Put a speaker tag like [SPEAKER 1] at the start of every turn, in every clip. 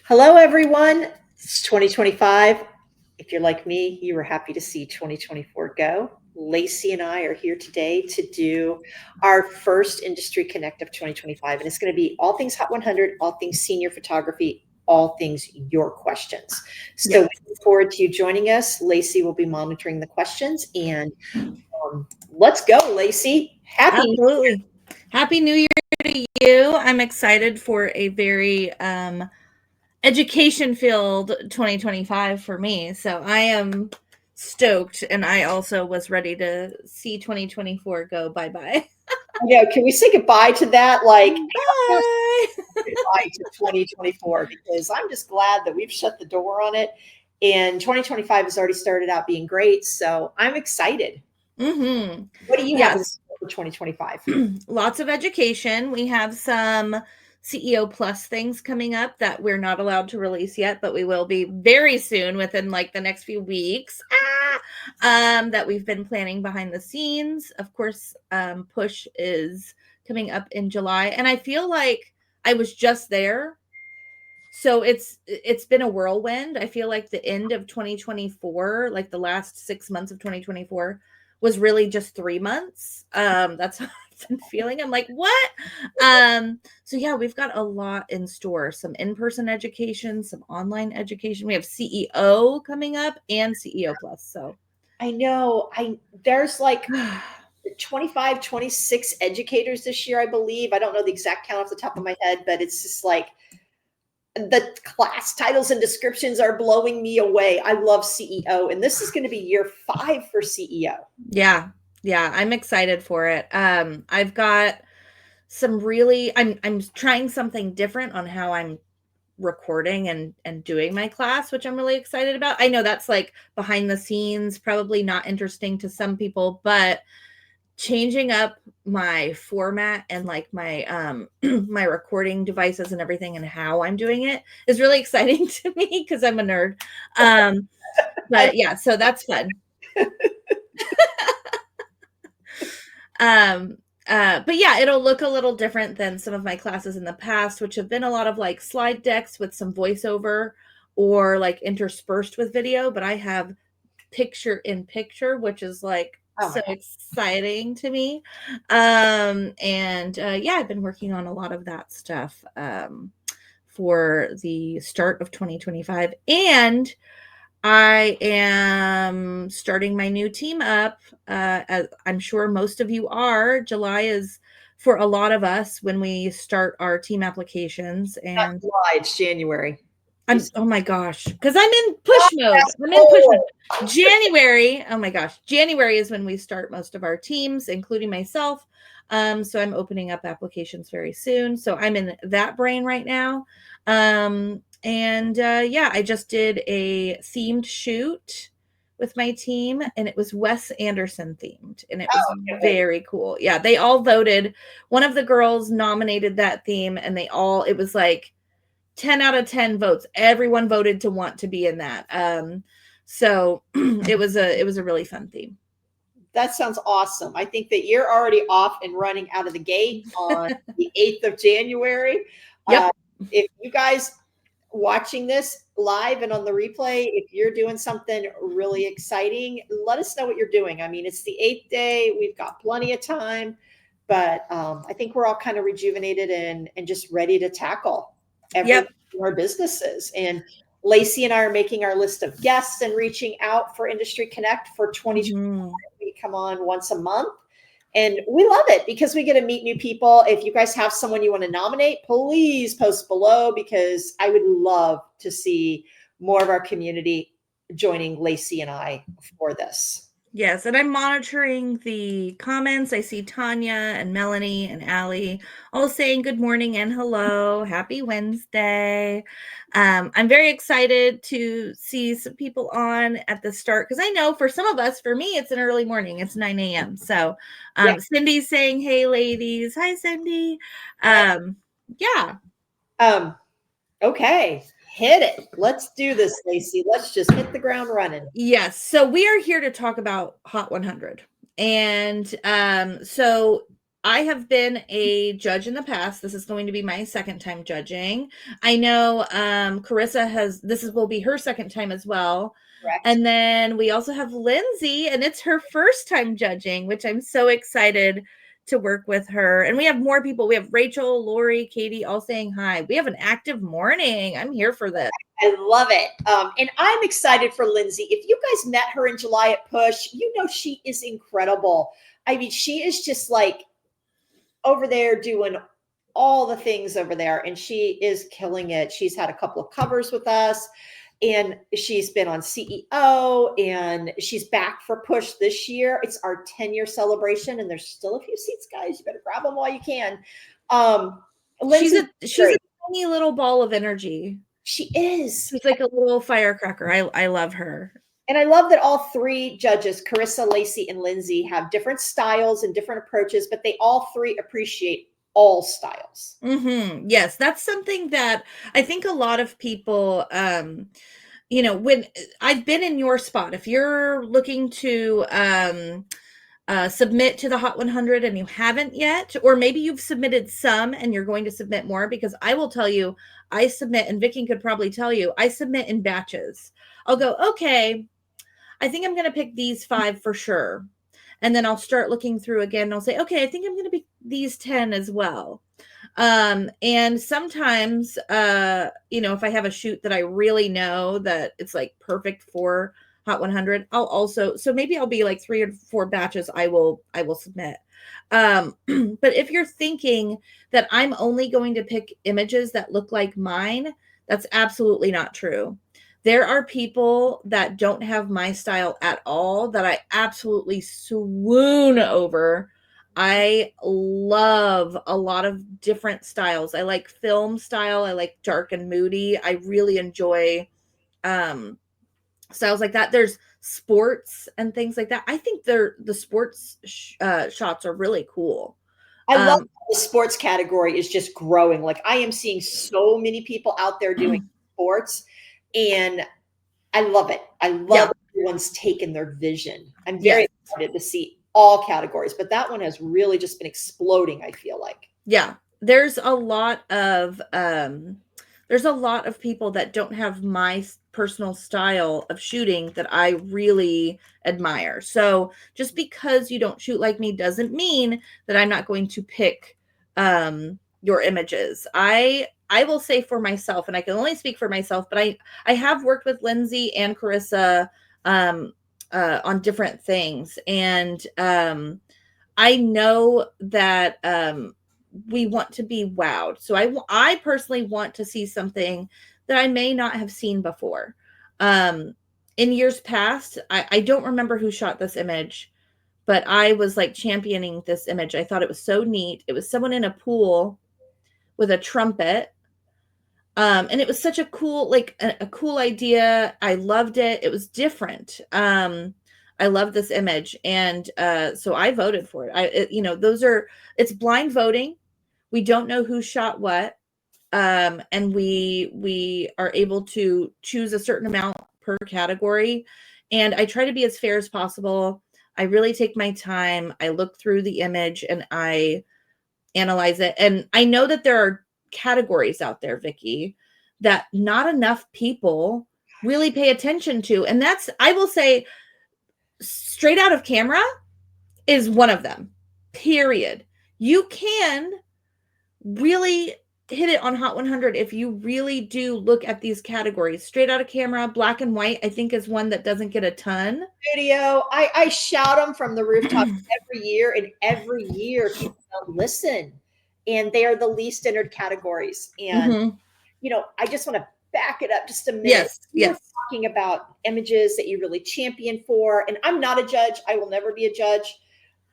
[SPEAKER 1] Hello, everyone. It's 2025. If you're like me, you were happy to see 2024 go. Lacey and I are here today to do our first Industry Connect of 2025. And it's going to be all things Hot 100, all things senior photography, all things your questions. So we look forward to you joining us. Lacey will be monitoring the questions. And let's go, Lacey.
[SPEAKER 2] Absolutely. Happy New Year to you. I'm excited for a very education filled 2025 for me. So I am stoked, and I also was ready to see 2024 go bye-bye.
[SPEAKER 1] Yeah, can we say goodbye to that? Like,
[SPEAKER 2] Bye.
[SPEAKER 1] goodbye to 2024, because I'm just glad that we've shut the door on it. And 2025 has already started out being great. So I'm excited.
[SPEAKER 2] Mm-hmm.
[SPEAKER 1] What do you have in store for 2025?
[SPEAKER 2] Lots of education. We have some CEO Plus things coming up that we're not allowed to release yet, but we will be very soon, within like the next few weeks. That we've been planning behind the scenes. Of course, Push is coming up in July, and I feel like I was just there. So it's been a whirlwind. I feel like the end of 2024, like the last 6 months of 2024, was really just 3 months. That's how I've been feeling. I'm like, what? So yeah, we've got a lot in store. Some in-person education, some online education. We have CEO coming up and CEO Plus. So
[SPEAKER 1] I know there's like 25, 26 educators this year, I believe. I don't know the exact count off the top of my head, but it's just like the class titles and descriptions are blowing me away. I love CEO, and this is going to be year 5 for CEO.
[SPEAKER 2] Yeah, I'm excited for it. I've got some really I'm trying something different on how I'm recording and doing my class, which I'm really excited about. I know that's like behind the scenes, probably not interesting to some people, but changing up my format and like my my recording devices and everything and how I'm doing it is really exciting to me because I'm a nerd. But yeah, so that's fun. But yeah, it'll look a little different than some of my classes in the past, which have been a lot of like slide decks with some voiceover or like interspersed with video. But I have picture in picture, which is like so exciting to me. And yeah, I've been working on a lot of that stuff for the start of 2025. And I am starting my new team up. As I'm sure most of you are. July is for a lot of us when we start our team applications. And
[SPEAKER 1] not July, it's January.
[SPEAKER 2] Oh my gosh, because I'm in push mode. I'm in push mode. January. Oh my gosh, January is when we start most of our teams, including myself. So I'm opening up applications very soon. So I'm in that brain right now. And yeah, I just did a themed shoot with my team, and it was Wes Anderson themed, and it was very cool. Yeah, they all voted. One of the girls nominated that theme, and it was like 10 out of 10 votes. Everyone voted to want to be in that. So it was a really fun theme.
[SPEAKER 1] That sounds awesome. I think that you're already off and running out of the gate on the 8th of January.
[SPEAKER 2] Yep.
[SPEAKER 1] If you guys watching this live and on the replay, if you're doing something really exciting, let us know what you're doing. I mean, it's the 8th day. We've got plenty of time, but I think we're all kind of rejuvenated and just ready to tackle everything our businesses. And Lacey and I are making our list of guests and reaching out for Industry Connect for 2025. We come on once a month. And we love it because we get to meet new people. If you guys have someone you want to nominate, please post below, because I would love to see more of our community joining Lacey and I for this.
[SPEAKER 2] Yes, and I'm monitoring the comments. I see Tanya and Melanie and Allie all saying good morning and hello. Happy Wednesday. I'm very excited to see some people on at the start, because I know for some of us, for me, it's an early morning. It's 9 a.m. So Cindy's saying, hey, ladies. Hi, Cindy. Yeah.
[SPEAKER 1] Okay. Hit it. Let's do this, Lacey. Let's just hit the ground running.
[SPEAKER 2] Yes. So we are here to talk about Hot 100. And so I have been a judge in the past. This is going to be my second time judging. I know Carissa will be her second time as well.
[SPEAKER 1] Correct.
[SPEAKER 2] And then we also have Lindsay, and it's her first time judging, which I'm so excited to work with her. And we have more people. We have Rachel, Lori, Katie, all saying hi. We have an active morning. I'm here for this.
[SPEAKER 1] I love it. And I'm excited for Lindsay. If you guys met her in July at Push, you know she is incredible. I mean, she is just like over there doing all the things over there, and she is killing it. She's had a couple of covers with us, and she's been on CEO, and she's back for Push this year. It's our 10-year celebration, and there's still a few seats, guys. You better grab them while you can.
[SPEAKER 2] She's a tiny little ball of energy.
[SPEAKER 1] She is.
[SPEAKER 2] She's like a little firecracker. I love her.
[SPEAKER 1] And I love that all three judges, Carissa, Lacey, and Lindsay, have different styles and different approaches, but they all three appreciate all styles.
[SPEAKER 2] Mm-hmm. Yes, that's something that I think a lot of people, when I've been in your spot, if you're looking to submit to the Hot 100 and you haven't yet, or maybe you've submitted some and you're going to submit more, because I will tell you, I submit, and Vickie could probably tell you, I submit in batches. I'll go, okay, I think I'm going to pick these 5 for sure. And then I'll start looking through again and I'll say, okay, I think I'm going to pick these 10 as well. And sometimes, if I have a shoot that I really know that it's like perfect for Hot 100, so maybe I'll be like 3 or 4 batches I will submit. But if you're thinking that I'm only going to pick images that look like mine, that's absolutely not true. There are people that don't have my style at all that I absolutely swoon over. I love a lot of different styles. I like film style. I like dark and moody. I really enjoy styles like that. There's sports and things like that. I think the sports shots are really cool.
[SPEAKER 1] I love the sports category is just growing. Like, I am seeing so many people out there doing sports, and I love it. I love everyone's taken their vision. I'm very excited to see all categories, but that one has really just been exploding, I feel like.
[SPEAKER 2] Yeah. There's a lot of people that don't have my personal style of shooting that I really admire. So just because you don't shoot like me doesn't mean that I'm not going to pick your images. I will say for myself, and I can only speak for myself, but I have worked with Lindsay and Carissa on different things. And I know that we want to be wowed. So I personally want to see something that I may not have seen before. In years past, I don't remember who shot this image, but I was like championing this image. I thought it was so neat. It was someone in a pool with a trumpet. And it was such a cool, a cool idea. I loved it. It was different. I love this image. And so I voted for it. It's blind voting. We don't know who shot what. And we are able to choose a certain amount per category. And I try to be as fair as possible. I really take my time. I look through the image and I analyze it. And I know that there are categories out there, Vickie, that not enough people really pay attention to. And that's, I will say, straight out of camera is one of them, period. You can really hit it on Hot 100 if you really do look at these categories. Straight out of camera, black and white, I think is one that doesn't get a ton.
[SPEAKER 1] Video, I shout them from the rooftop every year, and every year people don't listen, and they are the least entered categories. And I just want to back it up just a minute.
[SPEAKER 2] Yes.
[SPEAKER 1] You're talking about images that you really champion for, and I'm not a judge. I will never be a judge,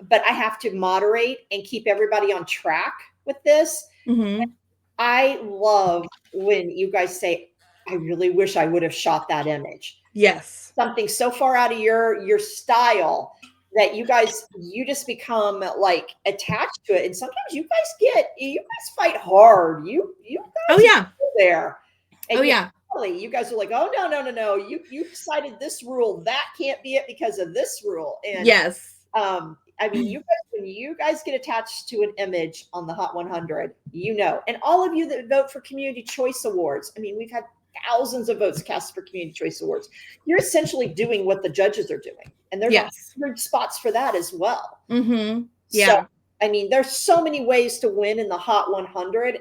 [SPEAKER 1] but I have to moderate and keep everybody on track with this. I love when you guys say, I really wish I would have shot that image.
[SPEAKER 2] Yes.
[SPEAKER 1] Something so far out of your style that you just become like attached to it. And sometimes you guys fight hard. You guys go there. And you guys are like, oh no. You decided this rule. That can't be it because of this rule. And I mean, you guys, when you guys get attached to an image on the Hot 100, and all of you that vote for Community Choice Awards, I mean, we've had thousands of votes cast for Community Choice Awards. You're essentially doing what the judges are doing, and there's 100 spots for that as well.
[SPEAKER 2] Yeah.
[SPEAKER 1] So, I mean, there's so many ways to win in the Hot 100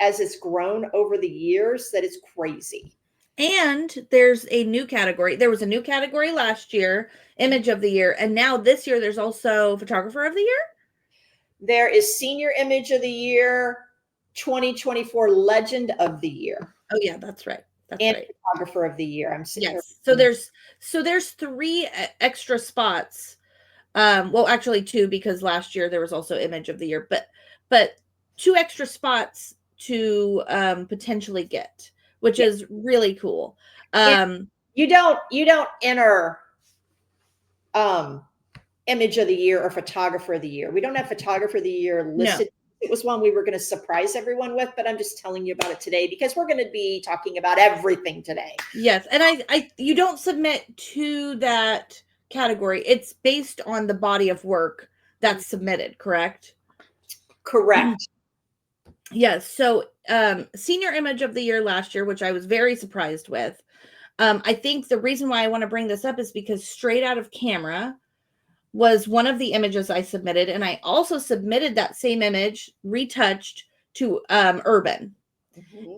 [SPEAKER 1] as it's grown over the years that it's crazy.
[SPEAKER 2] And there's a new category. There was a new category last year, Image of the Year. And now this year, there's also Photographer of the Year.
[SPEAKER 1] There is Senior Image of the Year, 2024 Legend of the Year.
[SPEAKER 2] Oh, yeah, that's right. That's
[SPEAKER 1] and
[SPEAKER 2] right.
[SPEAKER 1] Photographer of the Year. I'm sitting here.
[SPEAKER 2] So there's 3 extra spots. Well, actually 2, because last year there was also Image of the Year, but 2 extra spots to potentially get, which is really cool.
[SPEAKER 1] You don't enter Image of the Year or Photographer of the Year. We don't have Photographer of the Year listed. No. It was one we were going to surprise everyone with, but I'm just telling you about it today because we're going to be talking about everything today.
[SPEAKER 2] Yes, and you don't submit to that category. It's based on the body of work that's submitted, correct?
[SPEAKER 1] Correct.
[SPEAKER 2] Yes. So Senior Image of the Year last year, which I was very surprised with. I think the reason why I want to bring this up is because Straight Out of Camera was one of the images I submitted, and I also submitted that same image retouched to Urban.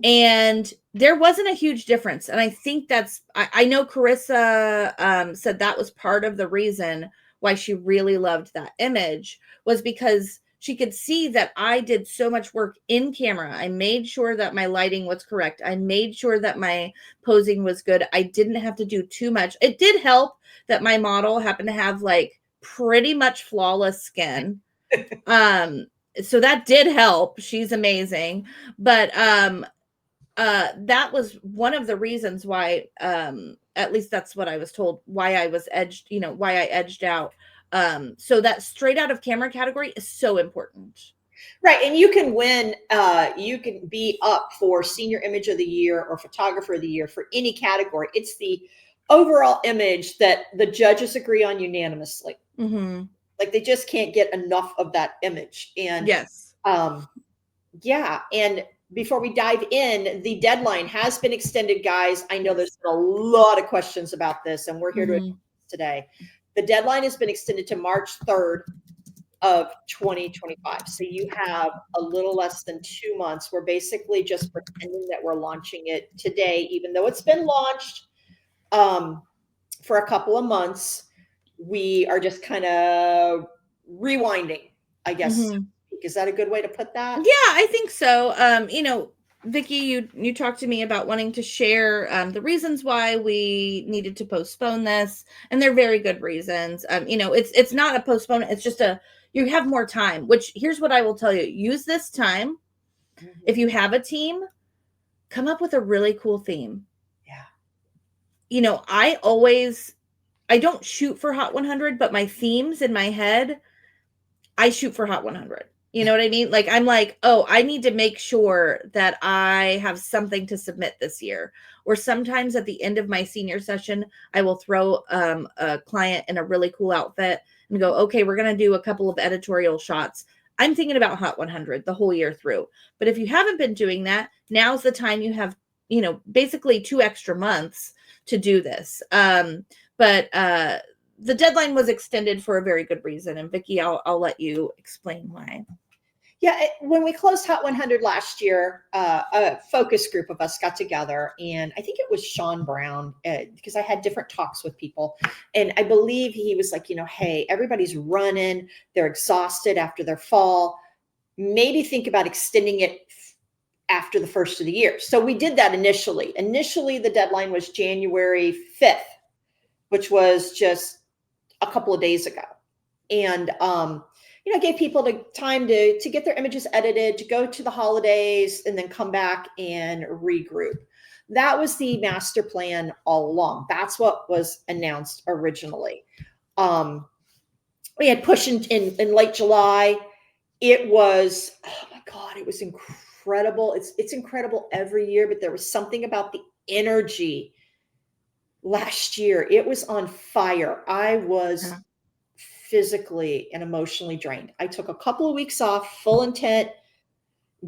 [SPEAKER 2] And there wasn't a huge difference. And I think I know Carissa said that was part of the reason why she really loved that image, was because she could see that I did so much work in camera. I made sure that my lighting was correct. I made sure that my posing was good. I didn't have to do too much. It did help that my model happened to have like pretty much flawless skin. So that did help. She's amazing. But that was one of the reasons why, at least that's what I was told, why I was why I edged out. So that Straight Out of Camera category is so important.
[SPEAKER 1] Right. And you can win, you can be up for Senior Image of the Year or Photographer of the Year for any category. It's the overall image that the judges agree on unanimously. Like they just can't get enough of that image. And
[SPEAKER 2] yes.
[SPEAKER 1] Yeah. And before we dive in, the deadline has been extended, guys. I know there's been a lot of questions about this, and we're here to today. The deadline has been extended to March 3rd of 2025. So you have a little less than 2 months. We're basically just pretending that we're launching it today, even though it's been launched for a couple of months. We are just kind of rewinding, I guess. Is that a good way to put that?
[SPEAKER 2] Yeah, I think so. Vickie, you talked to me about wanting to share the reasons why we needed to postpone this, and they're very good reasons. It's not a postponement, it's just you have more time, which here's what I will tell you. Use this time. If you have a team, come up with a really cool theme. Yeah. I don't shoot for Hot 100, but my themes in my head, I shoot for Hot 100. You know what I mean? Like, I'm like, oh, I need to make sure that I have something to submit this year. Or sometimes at the end of my senior session, I will throw a client in a really cool outfit and go, okay, we're going to do a couple of editorial shots. I'm thinking about Hot 100 the whole year through. But if you haven't been doing that, now's the time. You have, basically 2 extra months to do this. But the deadline was extended for a very good reason. And Vickie, I'll let you explain why.
[SPEAKER 1] Yeah, when we closed Hot 100 last year, a focus group of us got together, and I think it was Sean Brown, because I had different talks with people, and I believe he was like, hey, everybody's running, they're exhausted after their fall, maybe think about extending it after the first of the year. So we did that initially. Initially, the deadline was January 5th, which was just a couple of days ago. And, gave people the time to get their images edited, to go to the holidays, and then come back and regroup. That was the master plan all along. That's what was announced originally. We had pushed in late July. It was, oh my God, it was incredible. It's incredible every year, but there was something about the energy last year. It was on fire. I was physically and emotionally drained. I took a couple of weeks off, full intent,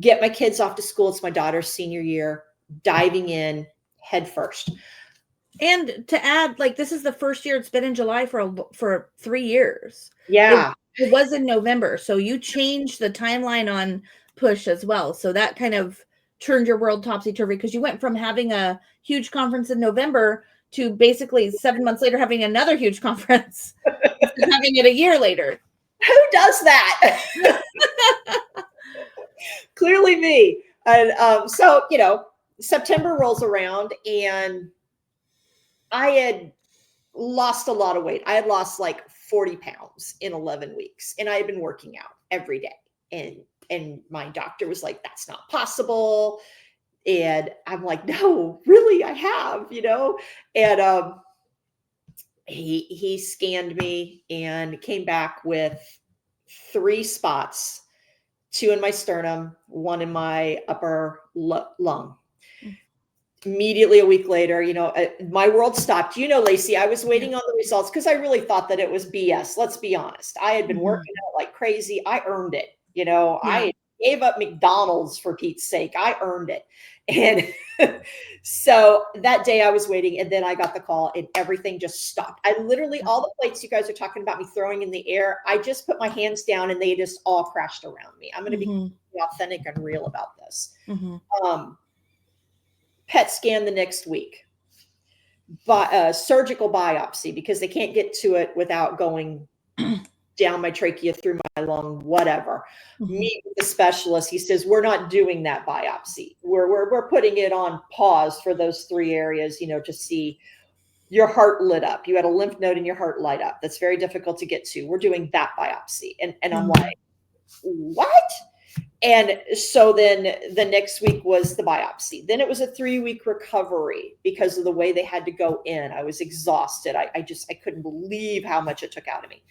[SPEAKER 1] get my kids off to school. It's my daughter's senior year, diving in head first.
[SPEAKER 2] And to add, like, this is the first year it's been in July for 3 years.
[SPEAKER 1] Yeah.
[SPEAKER 2] It was in November. So you changed the timeline on push as well. So that kind of turned your world topsy-turvy, because you went from having a huge conference in November to basically 7 months later having another huge conference, having it a year later.
[SPEAKER 1] Who does that? Clearly me. And so, you know, September rolls around and I had lost a lot of weight. I had lost like 40 pounds in 11 weeks and I had been working out every day. And my doctor was like, that's not possible. And I'm like, no, really, I have, you know? And he scanned me and came back with 3 spots, 2 in my sternum, 1 in my upper lung. Immediately a week later, you know, my world stopped. You know, Lacey, I was waiting on the results because I really thought that it was BS. Let's be honest. I had been working out like crazy. I earned it. You know, I gave up McDonald's for Pete's sake. I earned it. And so that day I was waiting and then I got the call and everything just stopped. I literally, all the plates you guys are talking about me throwing in the air, I just put my hands down and they just all crashed around me. I'm going to be authentic and real about this. PET scan the next week, surgical biopsy, because they can't get to it without going down my trachea, through my lung, whatever. Meet with the specialist. He says, we're not doing that biopsy. We're putting it on pause for those 3 areas, you know, to see your heart lit up. You had a lymph node in your heart light up. That's very difficult to get to. We're doing that biopsy. And I'm like, what? And so then the next week was the biopsy. Then it was a 3-week recovery because of the way they had to go in. I was exhausted. I couldn't believe how much it took out of me.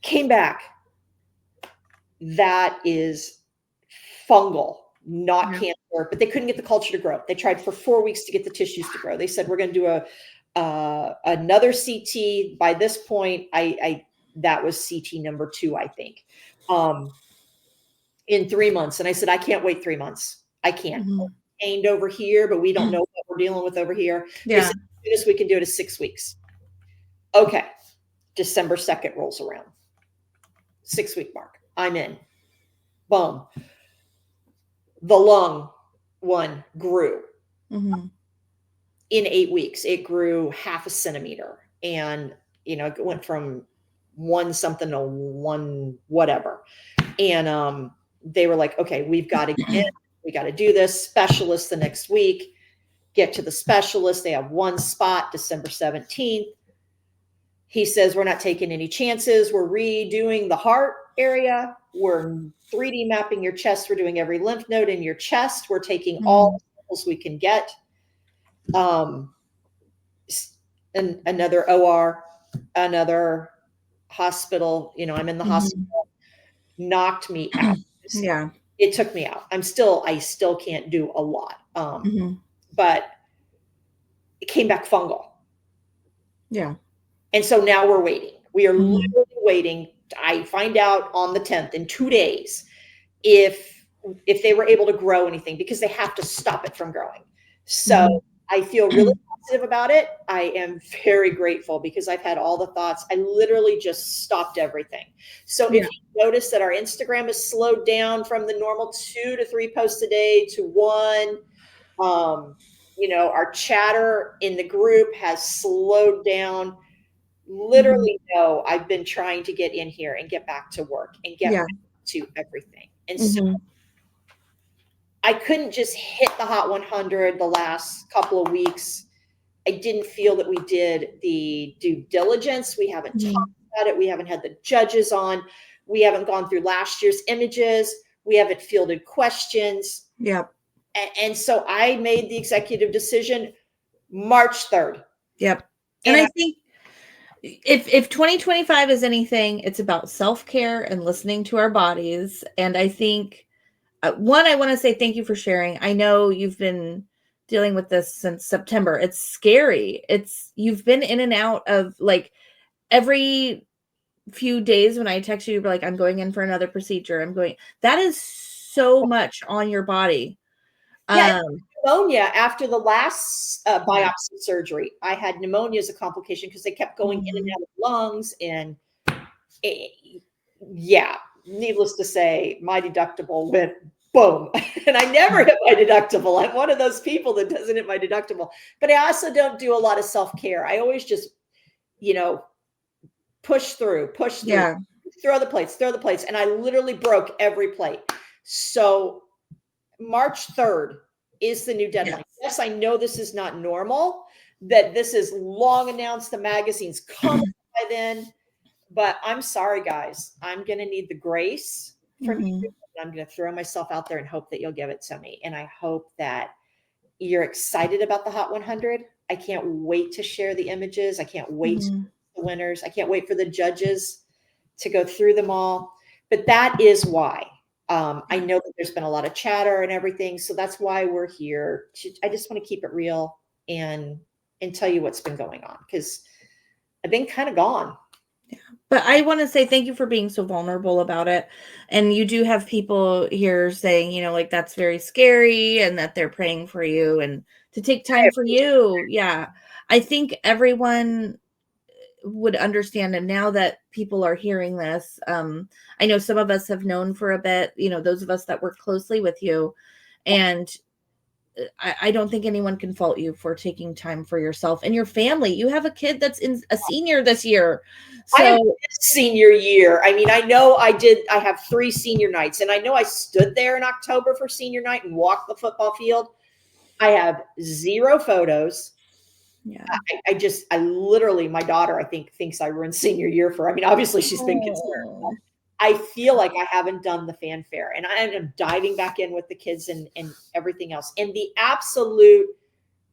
[SPEAKER 1] Came back. That is fungal, not cancer, but they couldn't get the culture to grow. They tried for 4 weeks to get the tissues to grow. They said, we're going to do another CT. By this point, that was CT number 2, I think. In 3 months. And I said, I can't wait 3 months. I can't. Pained over here, but we don't know what we're dealing with over here. They said, as we can do it is 6 weeks. Okay. December 2nd rolls around. 6-week mark. I'm in. Boom. The lung one grew. In 8 weeks. It grew 0.5 centimeter. And, you know, it went from 1 something to 1 whatever. And they were like, okay, we've got to get in. We got to do this. Specialist the next week. Get to the specialist. They have 1 spot, December 17th. He says, we're not taking any chances. We're redoing the heart area. We're 3D mapping your chest. We're doing every lymph node in your chest. We're taking all the samples we can get. And another OR, another hospital, you know, I'm in the hospital, knocked me out. It took me out. I still can't do a lot. But it came back fungal. And so now we're waiting. We are literally waiting. I find out on the 10th, in 2 days, if they were able to grow anything, because they have to stop it from growing. So I feel really positive about it. I am very grateful because I've had all the thoughts. I literally just stopped everything. So if you notice that our Instagram is slowed down from the normal 2 to 3 posts a day to 1, you know, our chatter in the group has slowed down. Literally, no, I've been trying to get in here and get back to work and get back to everything. And so I couldn't just hit the Hot 100 the last couple of weeks. I didn't feel that we did the due diligence. We haven't talked about it. We haven't had the judges on. We haven't gone through last year's images. We haven't fielded questions. And so I made the executive decision March 3rd.
[SPEAKER 2] And I think if 2025 is anything, it's about self-care and listening to our bodies. And I think, one, I want to say thank you for sharing. I know you've been dealing with this since September. It's scary. You've been in and out of, like, every few days when I text you, you're like, I'm going in for another procedure. That is so much on your body.
[SPEAKER 1] Yeah, pneumonia after the last
[SPEAKER 2] Yeah.
[SPEAKER 1] biopsy surgery. I had pneumonia as a complication because they kept going in and out of lungs. And yeah, needless to say, my deductible went boom. And I never hit my deductible. I'm one of those people that doesn't hit my deductible. But I also don't do a lot of self-care. I always just, push through,
[SPEAKER 2] Yeah.
[SPEAKER 1] throw the plates. And I literally broke every plate. So March 3rd is the new deadline. Yes, I know this is not normal, that this is long announced. The magazine's coming by then. But I'm sorry, guys. I'm going to need the grace from you. I'm going to throw myself out there and hope that you'll give it to me. And I hope that you're excited about the Hot 100. I can't wait to share the images. I can't wait to see the winners. I can't wait for the judges to go through them all. But that is why. I know that there's been a lot of chatter and everything. So that's why we're here. I just want to keep it real and tell you what's been going on, because I've been kind of gone.
[SPEAKER 2] But I want to say thank you for being so vulnerable about it. And you do have people here saying, like, that's very scary and that they're praying for you and to take time for you. Yeah. I think everyone would understand. And now that people are hearing this, I know some of us have known for a bit, those of us that work closely with you. And I don't think anyone can fault you for taking time for yourself and your family. You have a kid that's a senior this year. So
[SPEAKER 1] senior year. I mean, I know I have 3 senior nights, and I know I stood there in October for senior night and walked the football field. I have 0 photos.
[SPEAKER 2] Yeah.
[SPEAKER 1] I literally, my daughter, I think, thinks I ruined senior year for her. I mean, obviously she's been concerned. I feel like I haven't done the fanfare, and I am diving back in with the kids and everything else. And the absolute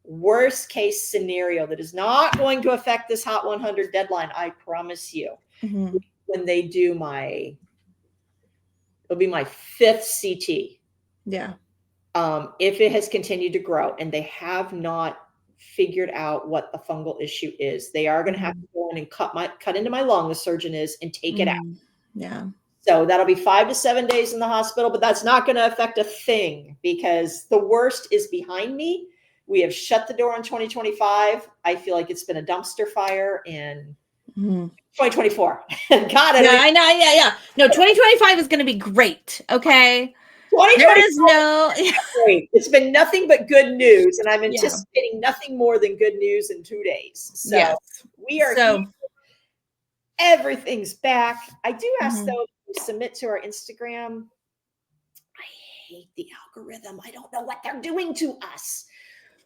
[SPEAKER 1] worst case scenario that is not going to affect this Hot 100 deadline, I promise you, when they do it'll be my 5th CT.
[SPEAKER 2] Yeah.
[SPEAKER 1] If it has continued to grow and they have not figured out what the fungal issue is, they are going to have to go in and cut into my lung, the surgeon is, and take it out.
[SPEAKER 2] Yeah.
[SPEAKER 1] So that'll be 5 to 7 days in the hospital, but that's not going to affect a thing because the worst is behind me. We have shut the door on 2025. I feel like it's been a dumpster fire in 2024. God,
[SPEAKER 2] I know. Yeah. No, 2025 is going to be great. Okay.
[SPEAKER 1] There is no. Great. It's been nothing but good news, and I'm anticipating nothing more than good news in 2 days. So we are here. Everything's back. I do ask though, to submit to our Instagram. I hate the algorithm. I don't know what they're doing to us.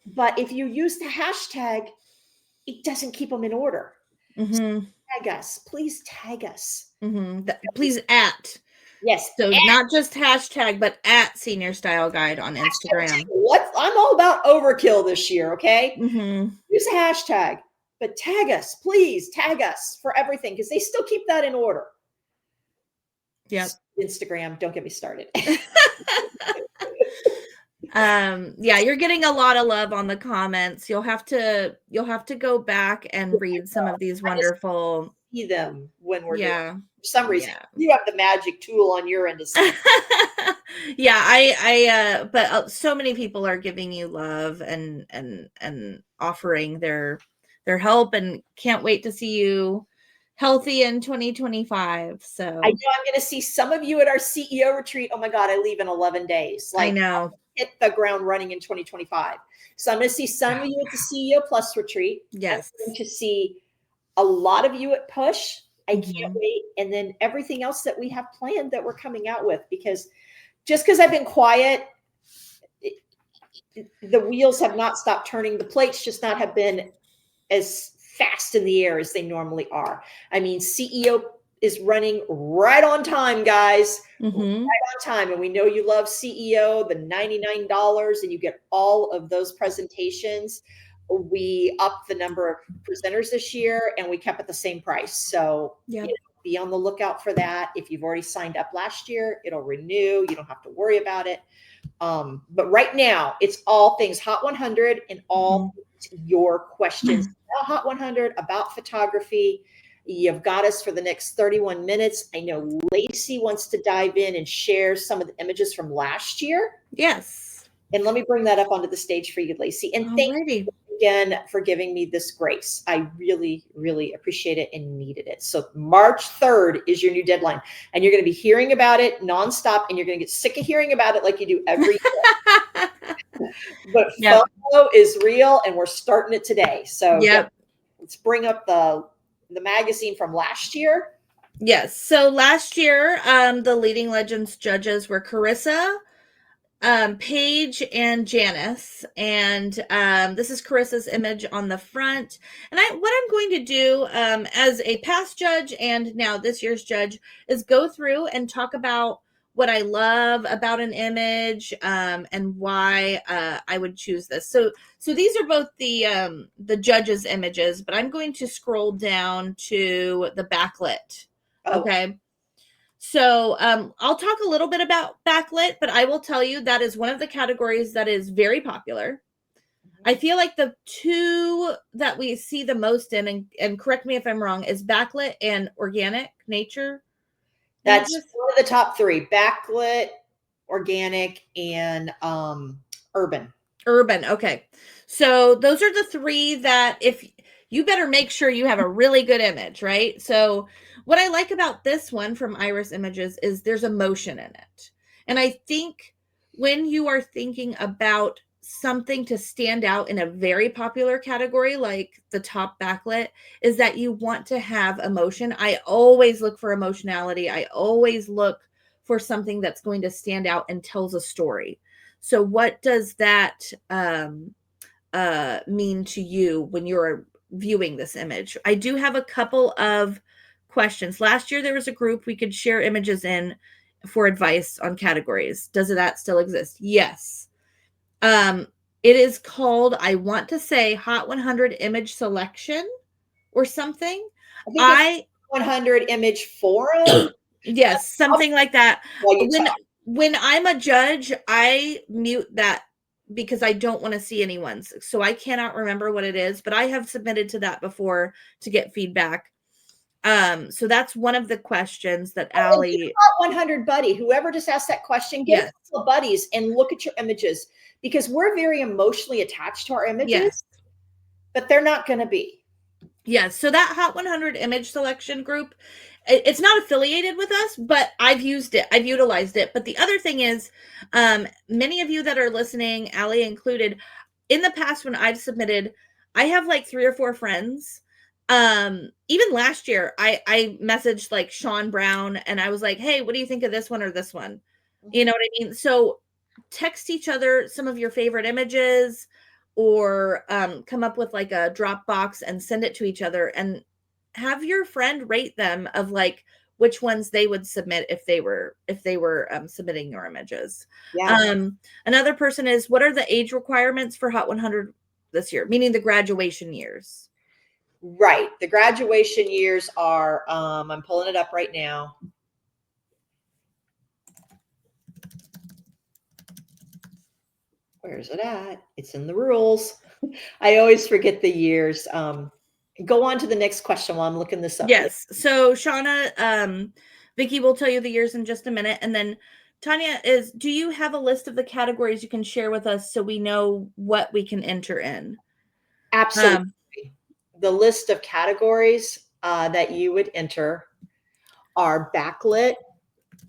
[SPEAKER 1] But if you use the hashtag, it doesn't keep them in order. So tag us. Please tag us.
[SPEAKER 2] Please at.
[SPEAKER 1] Yes.
[SPEAKER 2] So not just hashtag, but at Senior Style Guide on Instagram.
[SPEAKER 1] I'm all about overkill this year, okay? Use a hashtag, but tag us. Please tag us for everything because they still keep that in order.
[SPEAKER 2] Yep.
[SPEAKER 1] Instagram, don't get me started.
[SPEAKER 2] You're getting a lot of love on the comments. You'll have to go back and read some of these wonderful.
[SPEAKER 1] See them when we're doing. For some reason, you have the magic tool on your end.
[SPEAKER 2] But so many people are giving you love and offering their help, and can't wait to see you healthy in 2025. So I know
[SPEAKER 1] I'm going to see some of you at our CEO retreat. Oh my God, I leave in 11 days.
[SPEAKER 2] I know.
[SPEAKER 1] Hit the ground running in 2025. So I'm going to see some of you at the CEO Plus retreat.
[SPEAKER 2] Yes.
[SPEAKER 1] I'm going to see a lot of you at Push. I can't wait. And then everything else that we have planned that we're coming out with, because just because I've been quiet, the wheels have not stopped turning. The plates just not have been as fast in the air as they normally are. I mean, CEO is running right on time, guys. Right on time. And we know you love CEO, the $99, and you get all of those presentations. We upped the number of presenters this year and we kept it the same price. So be on the lookout for that. If you've already signed up last year, it'll renew. You don't have to worry about it. But right now it's all things Hot 100 and all your questions about Hot 100, about photography. You've got us for the next 31 minutes. I know Lacey wants to dive in and share some of the images from last year.
[SPEAKER 2] Yes.
[SPEAKER 1] And let me bring that up onto the stage for you, Lacey. And thank you again for giving me this grace. I really, really appreciate it and needed it. So March 3rd is your new deadline. And you're going to be hearing about it nonstop. And you're going to get sick of hearing about it like you do every year. But FOMO is real, and we're starting it today. So let's bring up the magazine from last year.
[SPEAKER 2] Yes. So last year, the leading legends judges were Carissa, Paige, and Janice. And this is Carissa's image on the front. And what I'm going to do as a past judge and now this year's judge is go through and talk about what I love about an image and why I would choose this. So these are both the judges' images, but I'm going to scroll down to the backlit. Okay. So I'll talk a little bit about backlit, but I will tell you that is one of the categories that is very popular. I feel like the two that we see the most in, and correct me if I'm wrong, is backlit and organic nature.
[SPEAKER 1] That's one of the top three: backlit, organic, and urban.
[SPEAKER 2] Urban. Okay. So those are the three that if you better make sure you have a really good image, right? So what I like about this one from Iris Images is there's emotion in it. And I think when you are thinking about something to stand out in a very popular category like the top backlit, is that you want to have emotion. I always look for emotionality. I always look for something that's going to stand out and tells a story. So what does that mean to you when you're viewing this image? I do have a couple of questions. Last year, there was a group we could share images in for advice on categories. Does that still exist? Yes. It is called, I want to say, Hot 100 Image Selection or something.
[SPEAKER 1] I think 100 Image Forum.
[SPEAKER 2] Yes, something like that. When I'm a judge, I mute that because I don't want to see anyone's. So I cannot remember what it is, but I have submitted to that before to get feedback. So that's one of the questions that Allie.
[SPEAKER 1] 100 buddy, whoever just asked that question, get a couple of buddies and look at your images, because we're very emotionally attached to our images, but they're not going to be.
[SPEAKER 2] Yes. So that Hot 100 image selection group, it's not affiliated with us, but I've used it. I've utilized it. But the other thing is, many of you that are listening, Allie included, in the past when I've submitted, I have like 3 or 4 friends. Even last year, I messaged like Sean Brown and I was like, hey, what do you think of this one or this one? You know what I mean? So text each other some of your favorite images, or come up with like a Dropbox and send it to each other and have your friend rate them of like which ones they would submit if they were submitting your images. Another person is, what are the age requirements for Hot 100 this year? Meaning the graduation years.
[SPEAKER 1] Right. The graduation years are, I'm pulling it up right now. Where's it at? It's in the rules. I always forget the years. Go on to the next question while I'm looking this up.
[SPEAKER 2] Yes. So Shauna, Vickie will tell you the years in just a minute. And then Tanya do you have a list of the categories you can share with us so we know what we can enter in?
[SPEAKER 1] Absolutely. The list of categories that you would enter are backlit,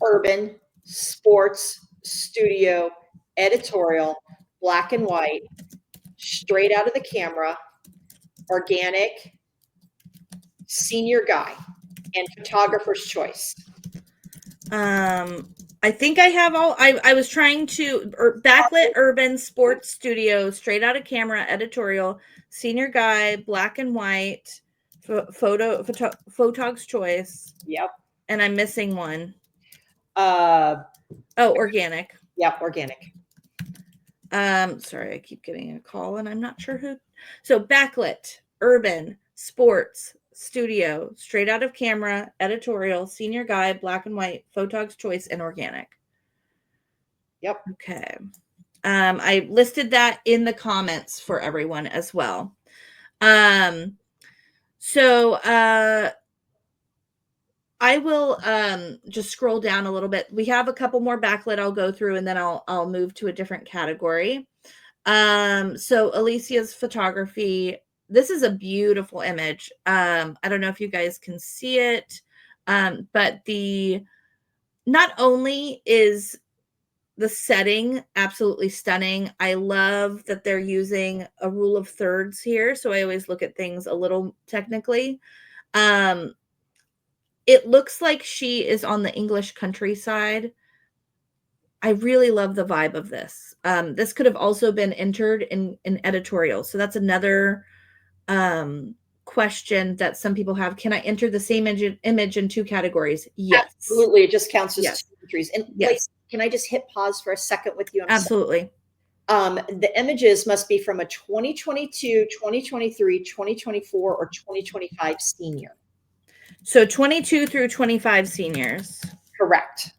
[SPEAKER 1] urban, sports, studio, editorial, black and white, straight out of the camera, organic, senior guy, and photographer's choice.
[SPEAKER 2] I think I have all. I was trying to backlit, urban, sports, studio, straight out of camera, editorial, senior guy, black and white, photog's choice.
[SPEAKER 1] Yep.
[SPEAKER 2] And I'm missing one.
[SPEAKER 1] Organic.
[SPEAKER 2] Organic.
[SPEAKER 1] Yep, organic.
[SPEAKER 2] Sorry, I keep getting a call and I'm not sure who. So backlit, urban, sports, studio, straight out of camera, editorial, senior guy, black and white, photog's choice, and organic.
[SPEAKER 1] Yep.
[SPEAKER 2] Okay. I listed that in the comments for everyone as well. So I will just scroll down a little bit. We have a couple more backlit I'll go through, and then I'll move to a different category. So Alicia's photography. This is a beautiful image. I don't know if you guys can see it, but not only is the setting absolutely stunning. I love that they're using a rule of thirds here. So I always look at things a little technically. It looks like she is on the English countryside. I really love the vibe of this. This could have also been entered in editorial. So that's another question that some people have. Can I enter the same image in two categories? Yes.
[SPEAKER 1] Absolutely. It just counts as
[SPEAKER 2] yes.
[SPEAKER 1] two entries. And
[SPEAKER 2] yes.
[SPEAKER 1] Lacey, can I just hit pause for a second with you?
[SPEAKER 2] Absolutely.
[SPEAKER 1] The images must be from a 2022, 2023, 2024, or 2025 senior.
[SPEAKER 2] So 22 through 25 seniors.
[SPEAKER 1] Correct.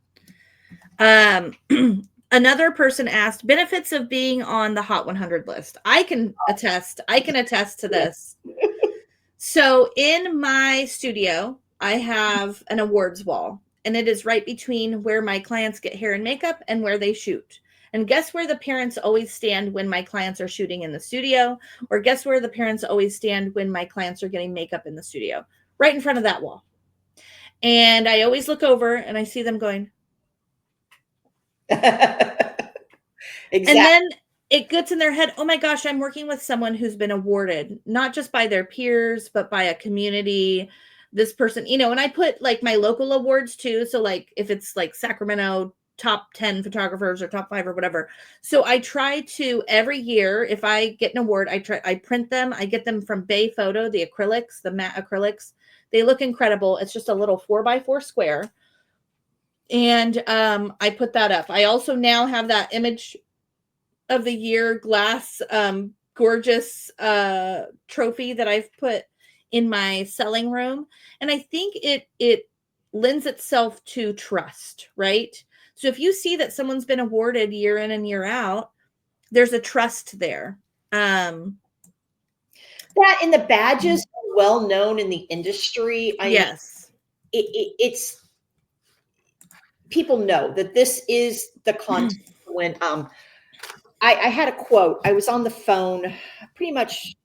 [SPEAKER 2] Another person asked benefits of being on the Hot 100 list. I can attest to this. So in my studio, I have an awards wall, and it is right between where my clients get hair and makeup and where they shoot. And guess where the parents always stand when my clients are shooting in the studio? Or guess where the parents always stand when my clients are getting makeup in the studio? Right in front of that wall. And I always look over and I see them going.
[SPEAKER 1] Exactly.
[SPEAKER 2] And then it gets in their head, oh my gosh, I'm working with someone who's been awarded, not just by their peers, but by a community. This person, and I put like my local awards too. So like if it's like Sacramento top 10 photographers or top 5 or whatever. So I try to every year, if I get an award, I print them. I get them from Bay Photo, the acrylics, the matte acrylics. They look incredible. It's just a little 4x4 square. And I put that up. I also now have that image of the year glass gorgeous trophy that I've put in my selling room. And I think it lends itself to trust, right? So if you see that someone's been awarded year in and year out, there's a trust there.
[SPEAKER 1] That and the badges are well known in the industry.
[SPEAKER 2] Yes.
[SPEAKER 1] It's people know that this is the content. When I had a quote. I was on the phone pretty much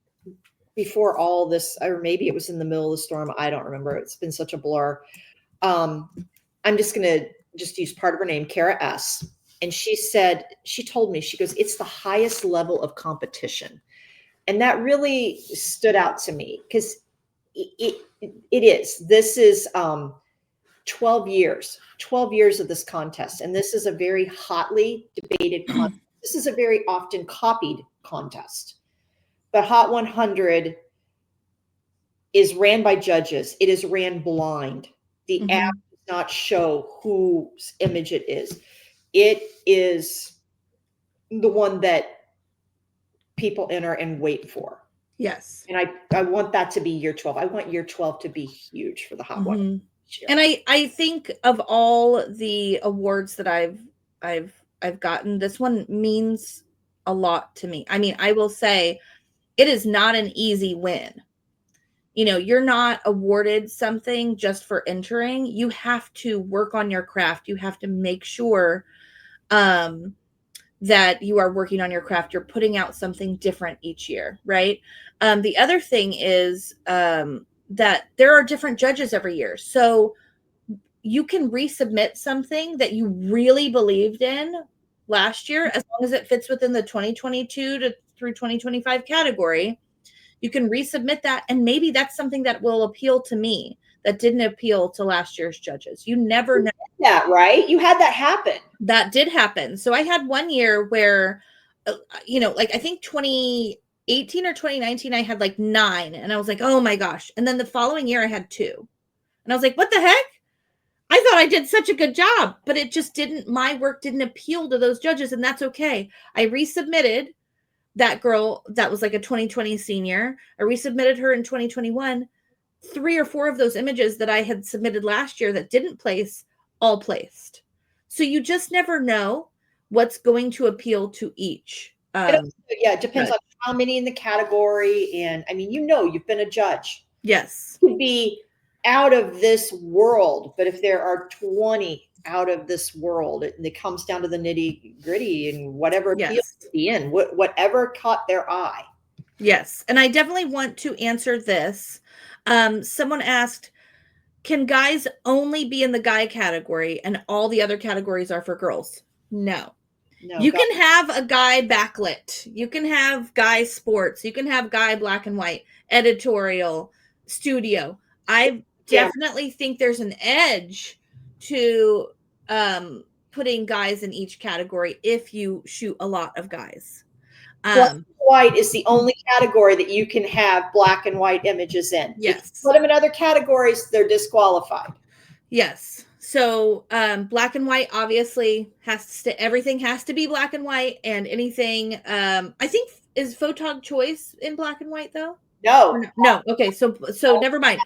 [SPEAKER 1] before all this, or maybe it was in the middle of the storm. I don't remember. It's been such a blur. I'm just going to use part of her name, Kara S. And she told me, she goes, it's the highest level of competition. And that really stood out to me because it is. This is 12 years of this contest. And this is a very hotly debated contest. This is a very often copied contest. But Hot 100 is ran by judges. It is ran blind. The app does not show whose image it is. It is the one that people enter and wait for.
[SPEAKER 2] Yes.
[SPEAKER 1] And I want that to be year 12. I want year 12 to be huge for the Hot 100.
[SPEAKER 2] And I think of all the awards that I've gotten, this one means a lot to me. I mean, I will say it is not an easy win. You're not awarded something just for entering. You have to work on your craft. You have to make sure that you are working on your craft. You're putting out something different each year, right? The other thing is that there are different judges every year. So you can resubmit something that you really believed in last year, as long as it fits within the 2022 through 2025 category. You can resubmit that, and maybe that's something that will appeal to me that didn't appeal to last year's judges. You never know.
[SPEAKER 1] That, right? You had that happen.
[SPEAKER 2] That did happen. So I had one year where, like I think 2018 or 2019, I had like 9, and I was like, oh my gosh. And then the following year I had 2, and I was like, what the heck? I thought I did such a good job, but it just didn't, my work didn't appeal to those judges, and that's okay. I resubmitted that girl that was like a 2020 senior. I resubmitted her in 2021. 3 or 4 of those images that I had submitted last year that didn't place, all placed. So you just never know what's going to appeal to each.
[SPEAKER 1] It depends on how many in the category. And I mean, you've been a judge.
[SPEAKER 2] Yes.
[SPEAKER 1] It could be out of this world. But if there are 20 out of this world, it comes down to the nitty gritty and whatever appeals
[SPEAKER 2] Yes.
[SPEAKER 1] at the end, whatever caught their eye.
[SPEAKER 2] Yes. And I definitely want to answer this. Someone asked, can guys only be in the guy category and all the other categories are for girls? No. You can have a guy backlit. You can have guy sports. You can have guy black and white, editorial, studio. I definitely think there's an edge to putting guys in each category if you shoot a lot of guys.
[SPEAKER 1] Black and white is the only category that you can have black and white images in.
[SPEAKER 2] Yes.
[SPEAKER 1] If you put them in other categories, they're disqualified.
[SPEAKER 2] Yes. So black and white obviously everything has to be black and white, and anything I think is photog choice in black and white though? No. Okay, so never mind.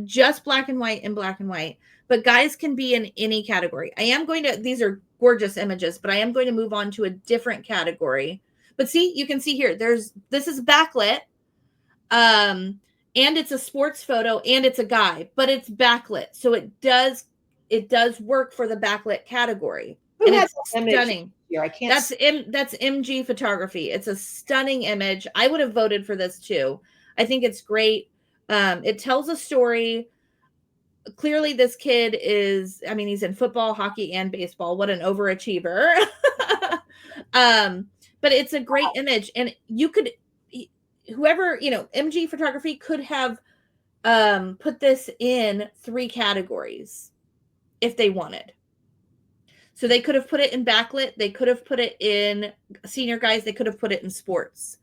[SPEAKER 2] Just black and white and black and white. But guys can be in any category. These are gorgeous images, but I am going to move on to a different category. But see, you can see here, this is backlit. And it's a sports photo and it's a guy, but it's backlit. So it does work for the backlit category. And it's stunning.
[SPEAKER 1] Here? I can't.
[SPEAKER 2] That's MG photography. It's a stunning image. I would have voted for this too. I think it's great. It tells a story. Clearly this kid he's in football, hockey, and baseball. What an overachiever. But it's a great image. And you could, whoever, MG photography could have put this in 3 categories if they wanted. So they could have put it in backlit. They could have put it in senior guys. They could have put it in sports.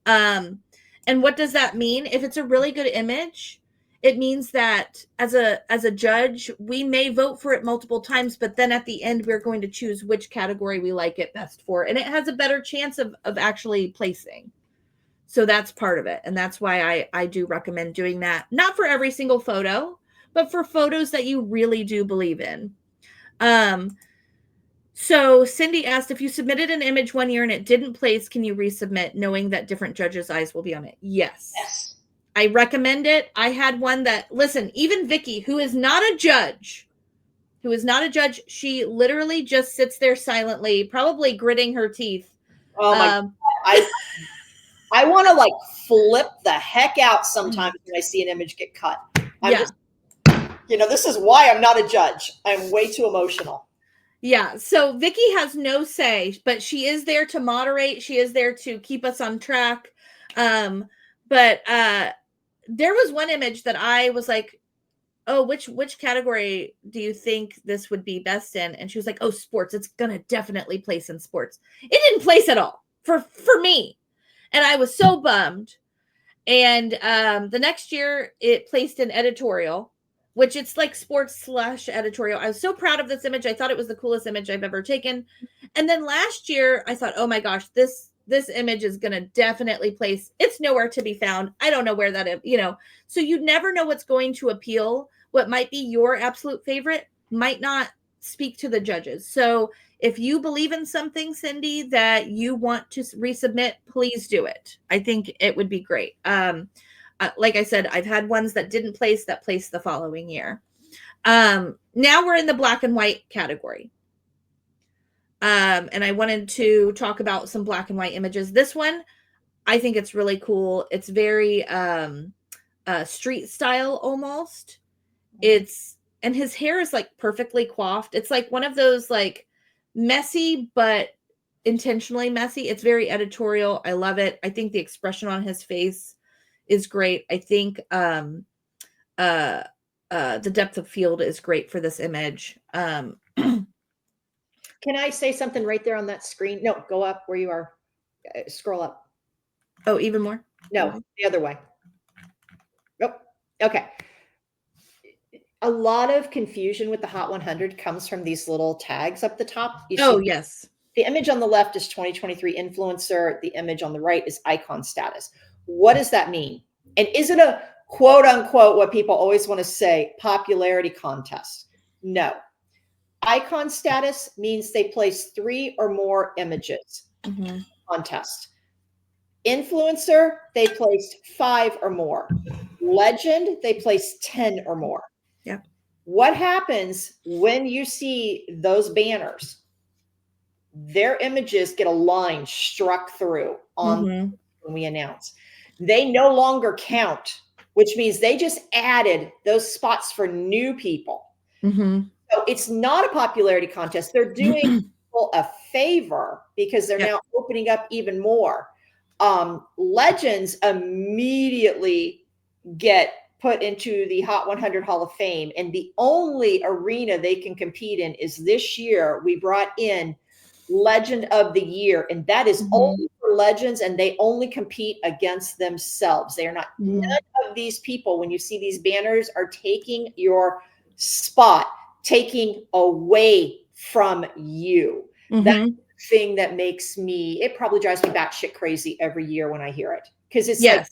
[SPEAKER 2] And what does that mean? If it's a really good image, it means that as a judge, we may vote for it multiple times, but then at the end, we're going to choose which category we like it best for. And it has a better chance of actually placing. So that's part of it. And that's why I do recommend doing that. Not for every single photo, but for photos that you really do believe in. So Cindy asked, if you submitted an image one year and it didn't place, can you resubmit knowing that different judges' eyes will be on it? Yes. I recommend it. I had one that, listen, even Vickie, who is not a judge, she literally just sits there silently, probably gritting her teeth.
[SPEAKER 1] Oh my God. I want to flip the heck out sometimes when I see an image get cut. This is why I'm not a judge. I'm way too emotional.
[SPEAKER 2] Yeah. So Vickie has no say, but she is there to moderate. She is there to keep us on track. But there was one image that I was like, oh, which category do you think this would be best in? And she was like, oh, sports. It's going to definitely place in sports. It didn't place at all for me. And I was so bummed. And the next year it placed in editorial, which it's like sports / editorial. I was so proud of this image. I thought it was the coolest image I've ever taken. And then last year I thought, oh my gosh, this image is going to definitely place. It's nowhere to be found. I don't know where that is, so you never know what's going to appeal. What might be your absolute favorite might not speak to the judges. So if you believe in something, Cindy, that you want to resubmit, please do it. I think it would be great. Like I said, I've had ones that didn't place that placed the following year. Now we're in the black and white category. And I wanted to talk about some black and white images. This one, I think it's really cool. It's very street style almost. And his hair is perfectly coiffed. It's one of those messy, but intentionally messy. It's very editorial. I love it. I think the expression on his face is great. I think the depth of field is great for this image.
[SPEAKER 1] Can I say something right there on that screen? No, go up where you are. Scroll up.
[SPEAKER 2] Oh, even more?
[SPEAKER 1] No, the other way. Nope. Okay. A lot of confusion with the Hot 100 comes from these little tags up the top.
[SPEAKER 2] Yes.
[SPEAKER 1] The image on the left is 2023 influencer. The image on the right is icon status. What does that mean? And is it a quote unquote, what people always want to say, popularity contest? No. Icon status means they place 3 or more images. Contest. Influencer, they placed 5 or more. Legend, they place 10 or more.
[SPEAKER 2] Yep.
[SPEAKER 1] What happens when you see those banners? Their images get a line struck through on when we announce. They no longer count, which means they just added those spots for new people. So it's not a popularity contest. They're doing people a favor because they're now opening up even more. Legends immediately get put into the Hot 100 Hall of Fame, and the only arena they can compete in is this year. We brought in Legend of the Year, and that is only for legends, and they only compete against themselves. They are not, none of these people, when you see these banners, are taking your spot, taking away from you. That's the thing that makes me, it probably drives me batshit crazy every year when I hear it, because it's like,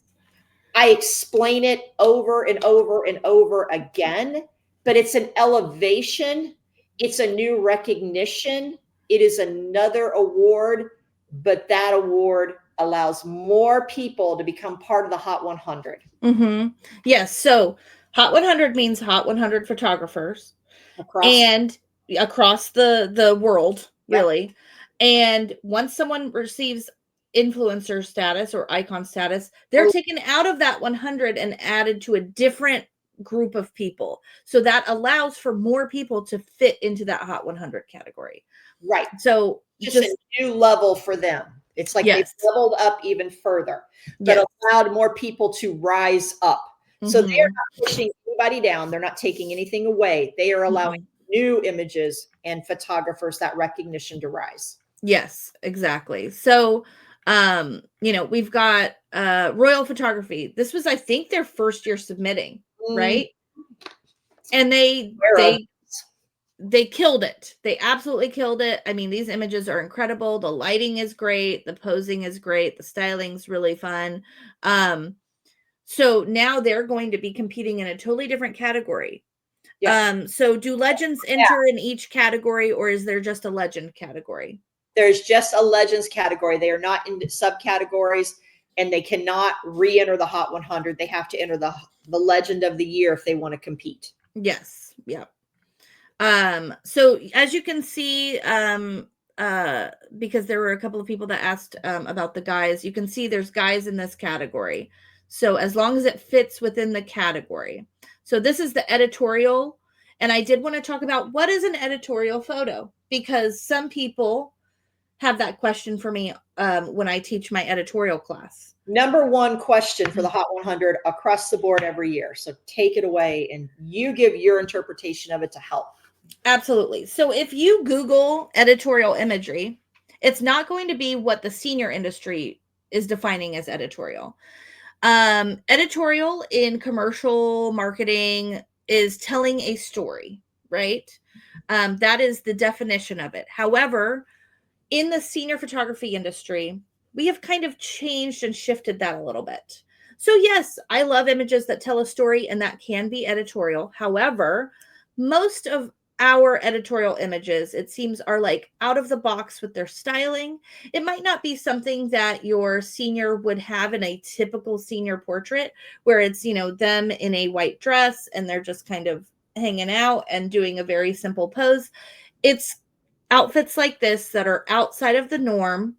[SPEAKER 1] I explain it over and over and over again, but it's an elevation. It's a new recognition. It is another award, but that award allows more people to become part of the Hot 100.
[SPEAKER 2] Yes. So Hot 100 means Hot 100 photographers across the world, really. And once someone receives influencer status or icon status, they're taken out of that 100 and added to a different group of people. So that allows for more people to fit into that Hot 100 category.
[SPEAKER 1] Right.
[SPEAKER 2] So
[SPEAKER 1] just a new level for them. It's like they've leveled up even further, but allowed more people to rise up. So they are not pushing anybody down. They're not taking anything away. They are allowing new images and photographers that recognition to rise.
[SPEAKER 2] Yes, exactly. So you know, we've got Royal Photography. This was, I think, their first year submitting, right? And they killed it. They absolutely killed it. I mean, these images are incredible. The lighting is great. The posing is great. The styling's really fun. So now they're going to be competing in a totally different category. So do legends enter in each category, or is there just a legend category?
[SPEAKER 1] There's just a legends category. They are not in subcategories, and they cannot re-enter the Hot 100. They have to enter the Legend of the Year if they want to compete.
[SPEAKER 2] Yes. Yeah. So as you can see, because there were a couple of people that asked about the guys, you can see there's guys in this category. So as long as it fits within the category. So this is the editorial. And I did want to talk about what is an editorial photo, because some people have that question for me when I teach my editorial class.
[SPEAKER 1] Number one question for the Hot 100 across the board every year. So take it away and you give your interpretation of it to help.
[SPEAKER 2] Absolutely. So if you Google editorial imagery, it's not going to be what the senior industry is defining as editorial. Editorial in commercial marketing is telling a story, right? That is the definition of it. However, in the senior photography industry, we have kind of changed and shifted that a little bit. So yes, I love images that tell a story, and that can be editorial. However, most of our editorial images, it seems, are like out of the box with their styling. It might not be something that your senior would have in a typical senior portrait, where it's, you know, them in a white dress and they're just kind of hanging out and doing a very simple pose. It's outfits like this that are outside of the norm.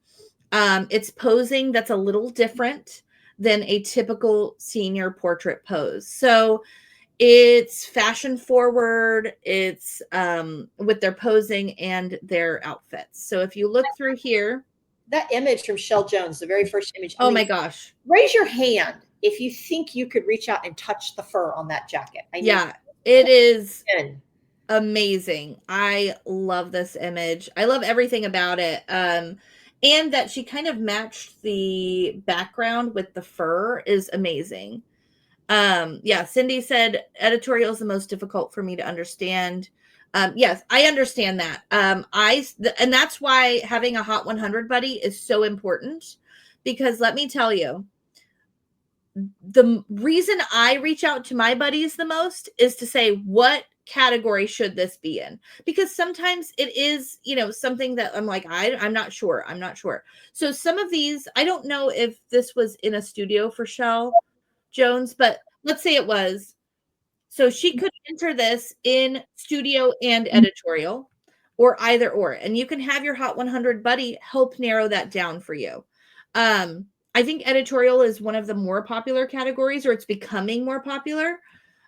[SPEAKER 2] It's posing that's a little different than a typical senior portrait pose. So it's fashion forward. It's with their posing and their outfits. So if you look through here,
[SPEAKER 1] that image from Shell Jones, the very first image.
[SPEAKER 2] Oh my gosh.
[SPEAKER 1] Raise your hand if you think you could reach out and touch the fur on that jacket.
[SPEAKER 2] Yeah, it is amazing. I love this image. I love everything about it. And that she kind of matched the background with the fur is amazing. Yeah, Cindy said editorial is the most difficult for me to understand. Yes, I understand that. And that's why having a Hot 100 buddy is so important, because let me tell you, the reason I reach out to my buddies the most is to say, what category should this be in? Because sometimes it is, you know, something that I'm like, I'm not sure. I'm not sure. So some of these, I don't know if this was in a studio for Shell Jones, but let's say it was. So she could enter this in studio and editorial, or either or. And you can have your Hot 100 buddy help narrow that down for you. I think editorial is one of the more popular categories, or it's becoming more popular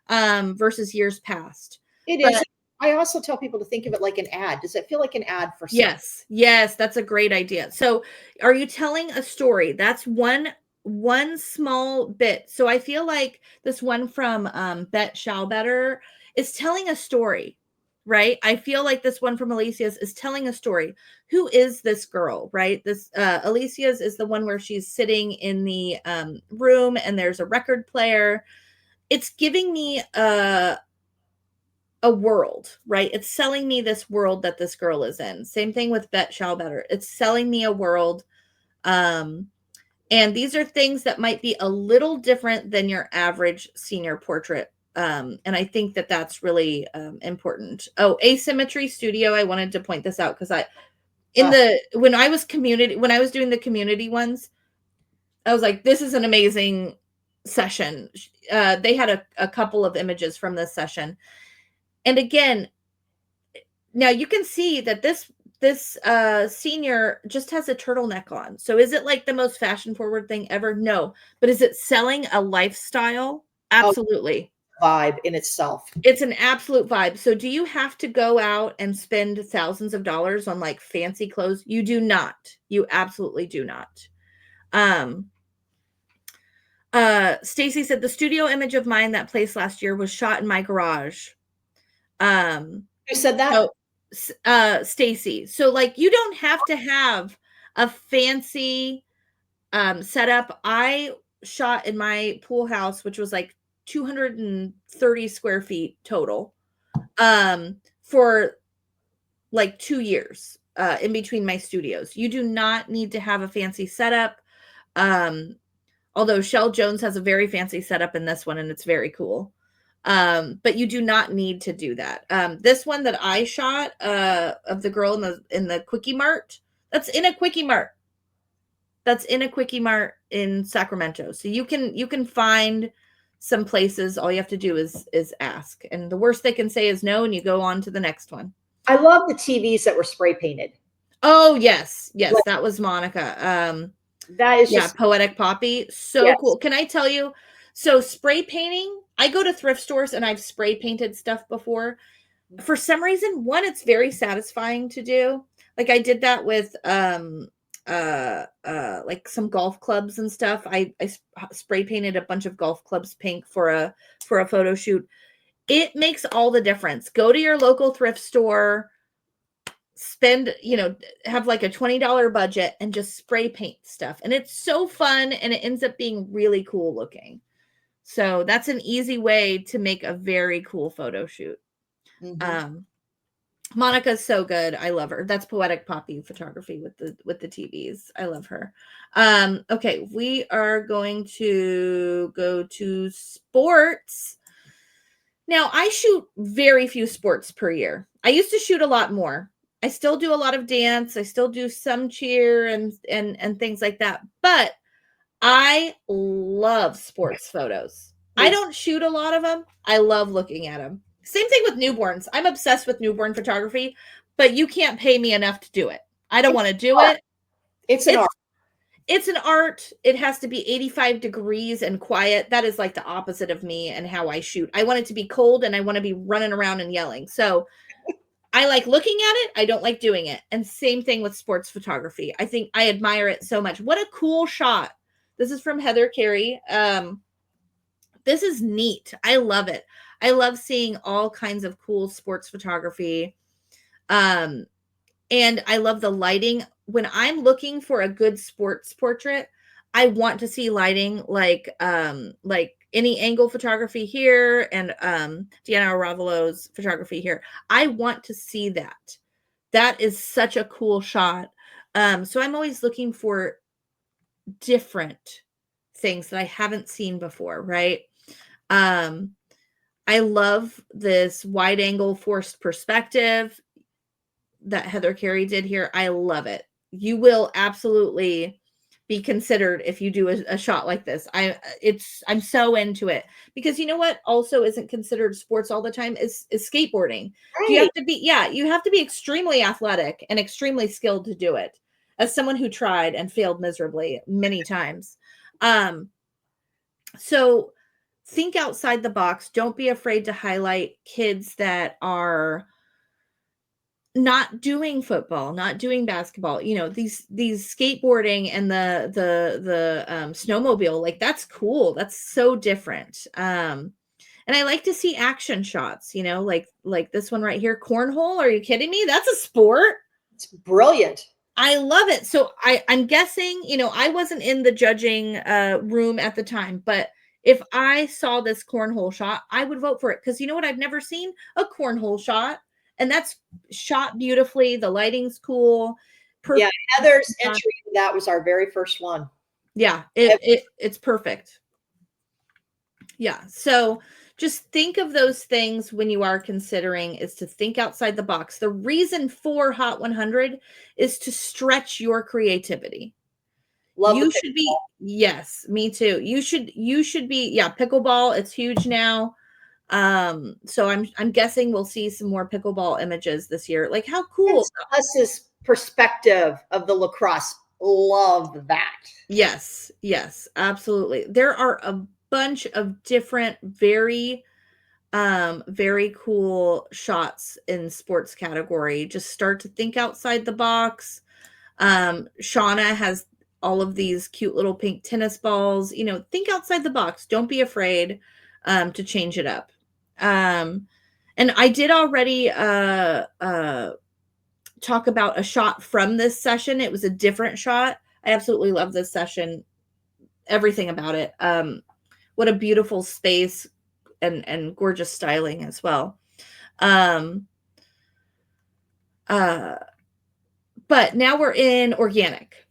[SPEAKER 2] versus years past.
[SPEAKER 1] It is. I also tell people to think of it like an ad. Does it feel like an ad for something?
[SPEAKER 2] Yes, that's a great idea. So are you telling a story? That's one small bit. So I feel like this one from Bet Shall Better is telling a story, right? I feel like this one from Alicia's is telling a story. Who is this girl, right? This Alicia's is the one where she's sitting in the room and there's a record player. It's giving me a world, right? It's selling me this world that this girl is in. Same thing with Bet Shall Better. It's selling me a world. And these are things that might be a little different than your average senior portrait. And I think that that's really important. Oh, Asymmetry Studio. I wanted to point this out because when I was doing the community ones, I was like, this is an amazing session. They had a couple of images from this session. And again, now you can see that this senior just has a turtleneck on. So is it like the most fashion forward thing ever? No. But is it selling a lifestyle? Absolutely.
[SPEAKER 1] Vibe in itself.
[SPEAKER 2] It's an absolute vibe. So do you have to go out and spend thousands of dollars on like fancy clothes? You do not. You absolutely do not. Stacy said the studio image of mine that placed last year was shot in my garage.
[SPEAKER 1] Who said that?
[SPEAKER 2] So, Stacy. So like you don't have to have a fancy setup. I shot in my pool house, which was like 230 square feet total, for like 2 years in between my studios. You do not need to have a fancy setup. Although Shell Jones has a very fancy setup in this one, and it's very cool. But you do not need to do that. This one that I shot of the girl in the Quickie Mart, that's in a Quickie Mart. That's in a Quickie Mart in Sacramento. So you can find some places. All you have to do is ask. And the worst they can say is no, and you go on to the next one.
[SPEAKER 1] I love the TVs that were spray painted.
[SPEAKER 2] Oh, yes, that was Monica.
[SPEAKER 1] That is just
[SPEAKER 2] Poetic Poppy. So cool. Can I tell you? So spray painting, I go to thrift stores and I've spray painted stuff before. For some reason, one, it's very satisfying to do. Like I did that with like some golf clubs and stuff. I spray painted a bunch of golf clubs pink for a photo shoot. It makes all the difference. Go to your local thrift store, spend, have like a $20 budget and just spray paint stuff. And it's so fun and it ends up being really cool looking. So that's an easy way to make a very cool photo shoot. Mm-hmm. Monica's so good. I love her. That's Poetic Poppy photography with the TVs. I love her. Okay, we are going to go to sports. Now, I shoot very few sports per year. I used to shoot a lot more. I still do a lot of dance. I still do some cheer and things like that. But I love sports photos. I don't shoot a lot of them. I love looking at them. Same thing with newborns. I'm obsessed with newborn photography, but you can't pay me enough to do it. I don't want to do it.
[SPEAKER 1] It's an art.
[SPEAKER 2] It's an art. It has to be 85 degrees and quiet. That is like the opposite of me and how I shoot. I want it to be cold and I want to be running around and yelling. So I like looking at it. I don't like doing it. And same thing with sports photography. I think I admire it so much. What a cool shot. This is from Heather Carey. This is neat. I love it. I love seeing all kinds of cool sports photography. And I love the lighting. When I'm looking for a good sports portrait, I want to see lighting like any angle photography here and Deanna Ravalo's photography here. I want to see that. That is such a cool shot. So I'm always looking for different things that I haven't seen before, right? I love this wide angle forced perspective that Heather Carey did here. I love it. You will absolutely be considered if you do a shot like this. I'm so into it, because you know what also isn't considered sports all the time is skateboarding.
[SPEAKER 1] Right.
[SPEAKER 2] You have to be, you have to be extremely athletic and extremely skilled to do it, as someone who tried and failed miserably many times. So think outside the box. Don't be afraid to highlight kids that are not doing football, not doing basketball, these skateboarding and the snowmobile, like that's cool. That's so different. And I like to see action shots, like this one right here, cornhole. Are you kidding me? That's a sport.
[SPEAKER 1] It's brilliant.
[SPEAKER 2] I love it. So I'm guessing, I wasn't in the judging room at the time, but if I saw this cornhole shot, I would vote for it, because you know what? I've never seen a cornhole shot. And that's shot beautifully. The lighting's cool.
[SPEAKER 1] Yeah, Heather's entry, that was our very first one.
[SPEAKER 2] Yeah, it's perfect. Yeah, so just think of those things when you are considering, is to think outside the box. The reason for Hot 100 is to stretch your creativity. You should be, yes, me too. You should be, yeah, pickleball, it's huge now. So I'm guessing we'll see some more pickleball images this year. Like, how cool.
[SPEAKER 1] Us's perspective of the lacrosse. Love that.
[SPEAKER 2] Yes, absolutely. There are a bunch of different, very cool shots in sports category. Just start to think outside the box. Shauna has all of these cute little pink tennis balls. Think outside the box. Don't be afraid to change it up. And I did already talk about a shot from this session. It was a different shot. I absolutely love this session. Everything about it. What a beautiful space and gorgeous styling as well. But now we're in organic.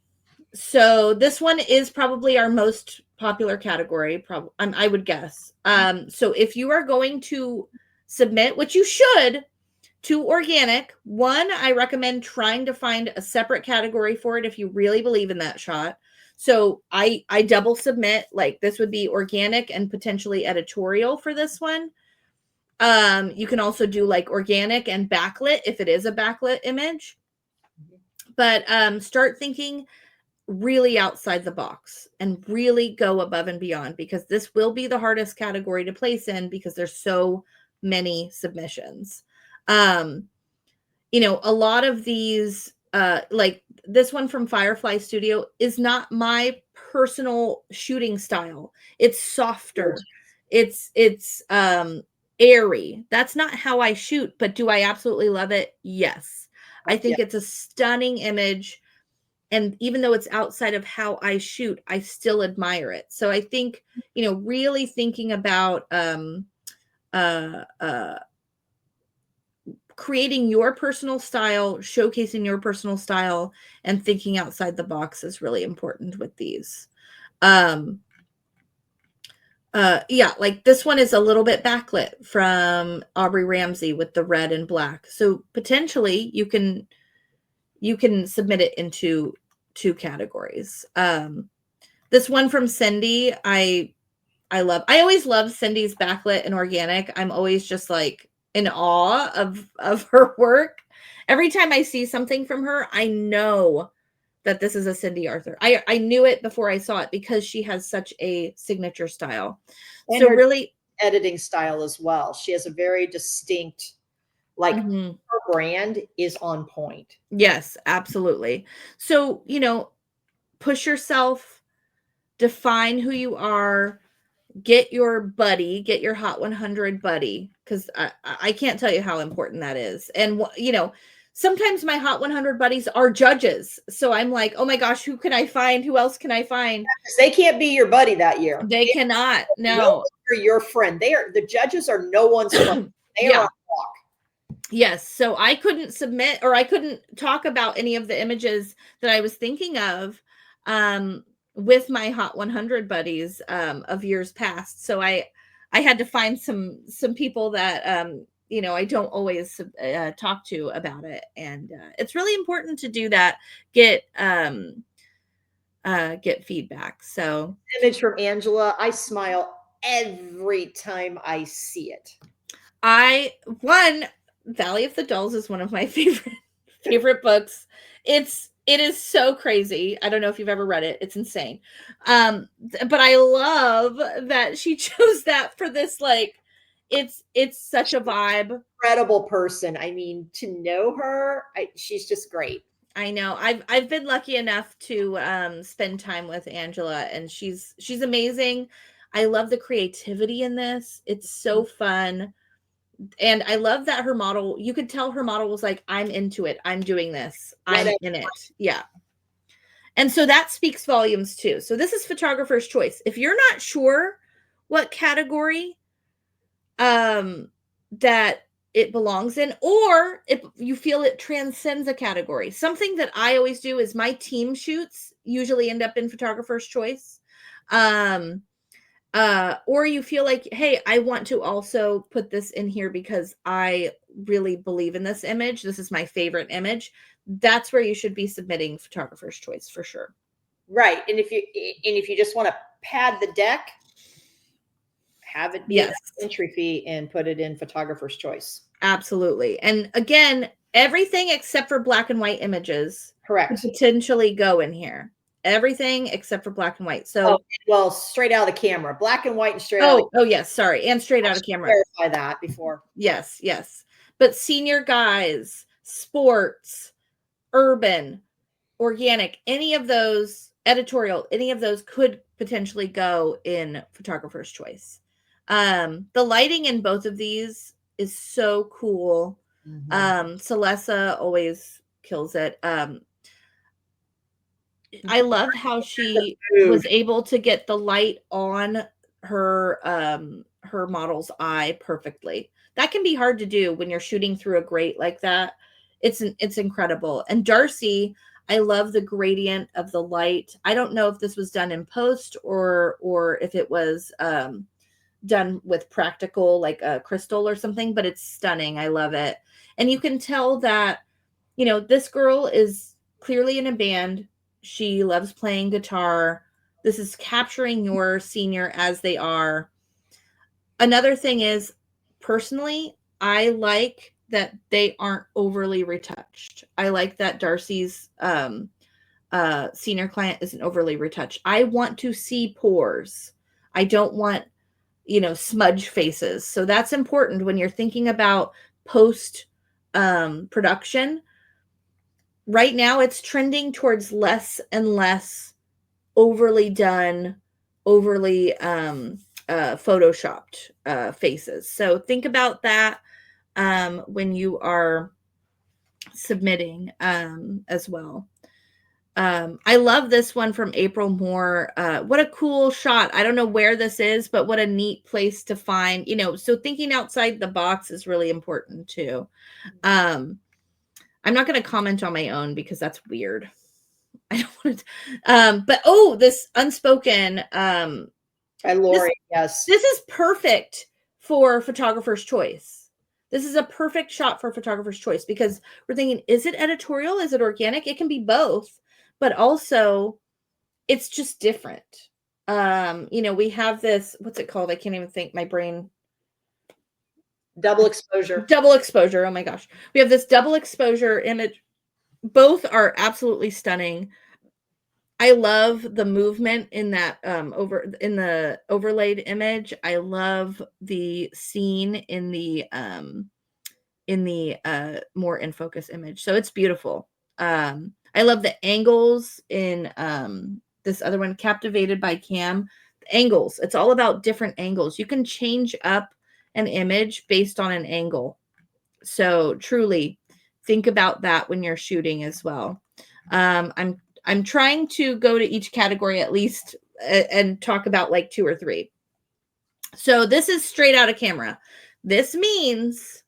[SPEAKER 2] So this one is probably our most popular category, I would guess. So if you are going to submit, which you should, to organic, one, I recommend trying to find a separate category for it if you really believe in that shot. So I double submit, like this would be organic and potentially editorial for this one. You can also do like organic and backlit if it is a backlit image. But start thinking really outside the box and really go above and beyond, because this will be the hardest category to place in because there's so many submissions. A lot of these, like this one from Firefly Studio, is not my personal shooting style. It's softer. It's airy. That's not how I shoot, but do I absolutely love it? Yes. I think it's a stunning image. And even though it's outside of how I shoot, I still admire it. So I think, really thinking about creating your personal style, showcasing your personal style, and thinking outside the box is really important with these. Like this one is a little bit backlit from Aubrey Ramsey with the red and black. So potentially you can submit it into 2 categories. This one from Cindy, I love. I always love Cindy's backlit and organic. I'm always just like in awe of her work. Every time I see something from her, I know that this is a Cindy Arthur. I knew it before I saw it because she has such a signature style. And so really
[SPEAKER 1] editing style as well. She has a very distinct, like her brand is on point.
[SPEAKER 2] Yes, absolutely. So, push yourself, define who you are, get your buddy, get your Hot 100 buddy, because I can't tell you how important that is. And, sometimes my Hot 100 buddies are judges. So I'm like, oh my gosh, who can I find? Who else can I find?
[SPEAKER 1] They can't be your buddy that year.
[SPEAKER 2] They cannot. No.
[SPEAKER 1] They're your friend. The judges are no one's friend. They are on walk.
[SPEAKER 2] Yes. So I couldn't submit, or I couldn't talk about any of the images that I was thinking of with my Hot 100 buddies of years past. So I had to find some people that I don't always talk to about it, and it's really important to do that. Get get feedback. So
[SPEAKER 1] image from Angela, I smile every time I see it.
[SPEAKER 2] Valley of the Dolls is one of my favorite books. It is so crazy. I don't know if you've ever read it. It's insane. But I love that she chose that for this. Like, it's such a vibe.
[SPEAKER 1] Incredible person. I mean, to know her, she's just great.
[SPEAKER 2] I know. I've been lucky enough to spend time with Angela, and she's amazing. I love the creativity in this. It's so fun. And I love that her model, you could tell her model was like, I'm into it. I'm doing this. I'm in it. Yeah. And so that speaks volumes too. So this is photographer's choice. If you're not sure what category that it belongs in, or if you feel it transcends a category, something that I always do is my team shoots usually end up in photographer's choice. Or you feel like, hey, I want to also put this in here because I really believe in this image. This is my favorite image. That's where you should be submitting photographer's choice for sure.
[SPEAKER 1] Right. And if you just want to pad the deck, have it be an entry fee and put it in photographer's choice.
[SPEAKER 2] Absolutely. And again, everything except for black and white images
[SPEAKER 1] correct
[SPEAKER 2] could potentially go in here. Everything except for black and white. So
[SPEAKER 1] well, straight out of the camera, black and white and straight out.
[SPEAKER 2] Oh yes, sorry. And straight out of camera.
[SPEAKER 1] Clarify that before.
[SPEAKER 2] Yes. But senior guys, sports, urban, organic, any of those, editorial, any of those could potentially go in photographer's choice. The lighting in both of these is so cool. Celessa always kills it. I love how she was able to get the light on her her model's eye perfectly. That can be hard to do when you're shooting through a grate like that. It's incredible. And Darcy, I love the gradient of the light. I don't know if this was done in post or if it was done with practical, like a crystal or something, but it's stunning. I love it. And you can tell that, you know, this girl is clearly in a band. She loves playing guitar. This is capturing your senior as they are. Another thing is, personally, I like that they aren't overly retouched. I like that Darcy's senior client isn't overly retouched. I want to see pores. I don't want, you know, smudge faces. So that's important when you're thinking about post production. Right now, it's trending towards less and less overly done, overly photoshopped faces. So think about that when you are submitting as well. I love this one from April Moore. What a cool shot. I don't know where this is, but what a neat place to find, you know, so thinking outside the box is really important too. I'm not going to comment on my own because that's weird. I don't want to, but this unspoken,
[SPEAKER 1] by Lori, yes.
[SPEAKER 2] This is perfect for photographer's choice. This is a perfect shot for photographer's choice because we're thinking, is it editorial? Is it organic? It can be both, but also it's just different. You know, we have this, what's it called? I can't even think, my brain.
[SPEAKER 1] Double exposure.
[SPEAKER 2] Double exposure. Oh my gosh. We have this double exposure image. Both are absolutely stunning. I love the movement in that in the overlaid image. I love the scene in the more in focus image. So it's beautiful. I love the angles in this other one, Captivated by Cam. The angles. It's all about different angles. You can change up an image based on an angle. So truly think about that when you're shooting as well. I'm trying to go to each category at least and talk about like 2 or 3. So this is straight out of camera. This means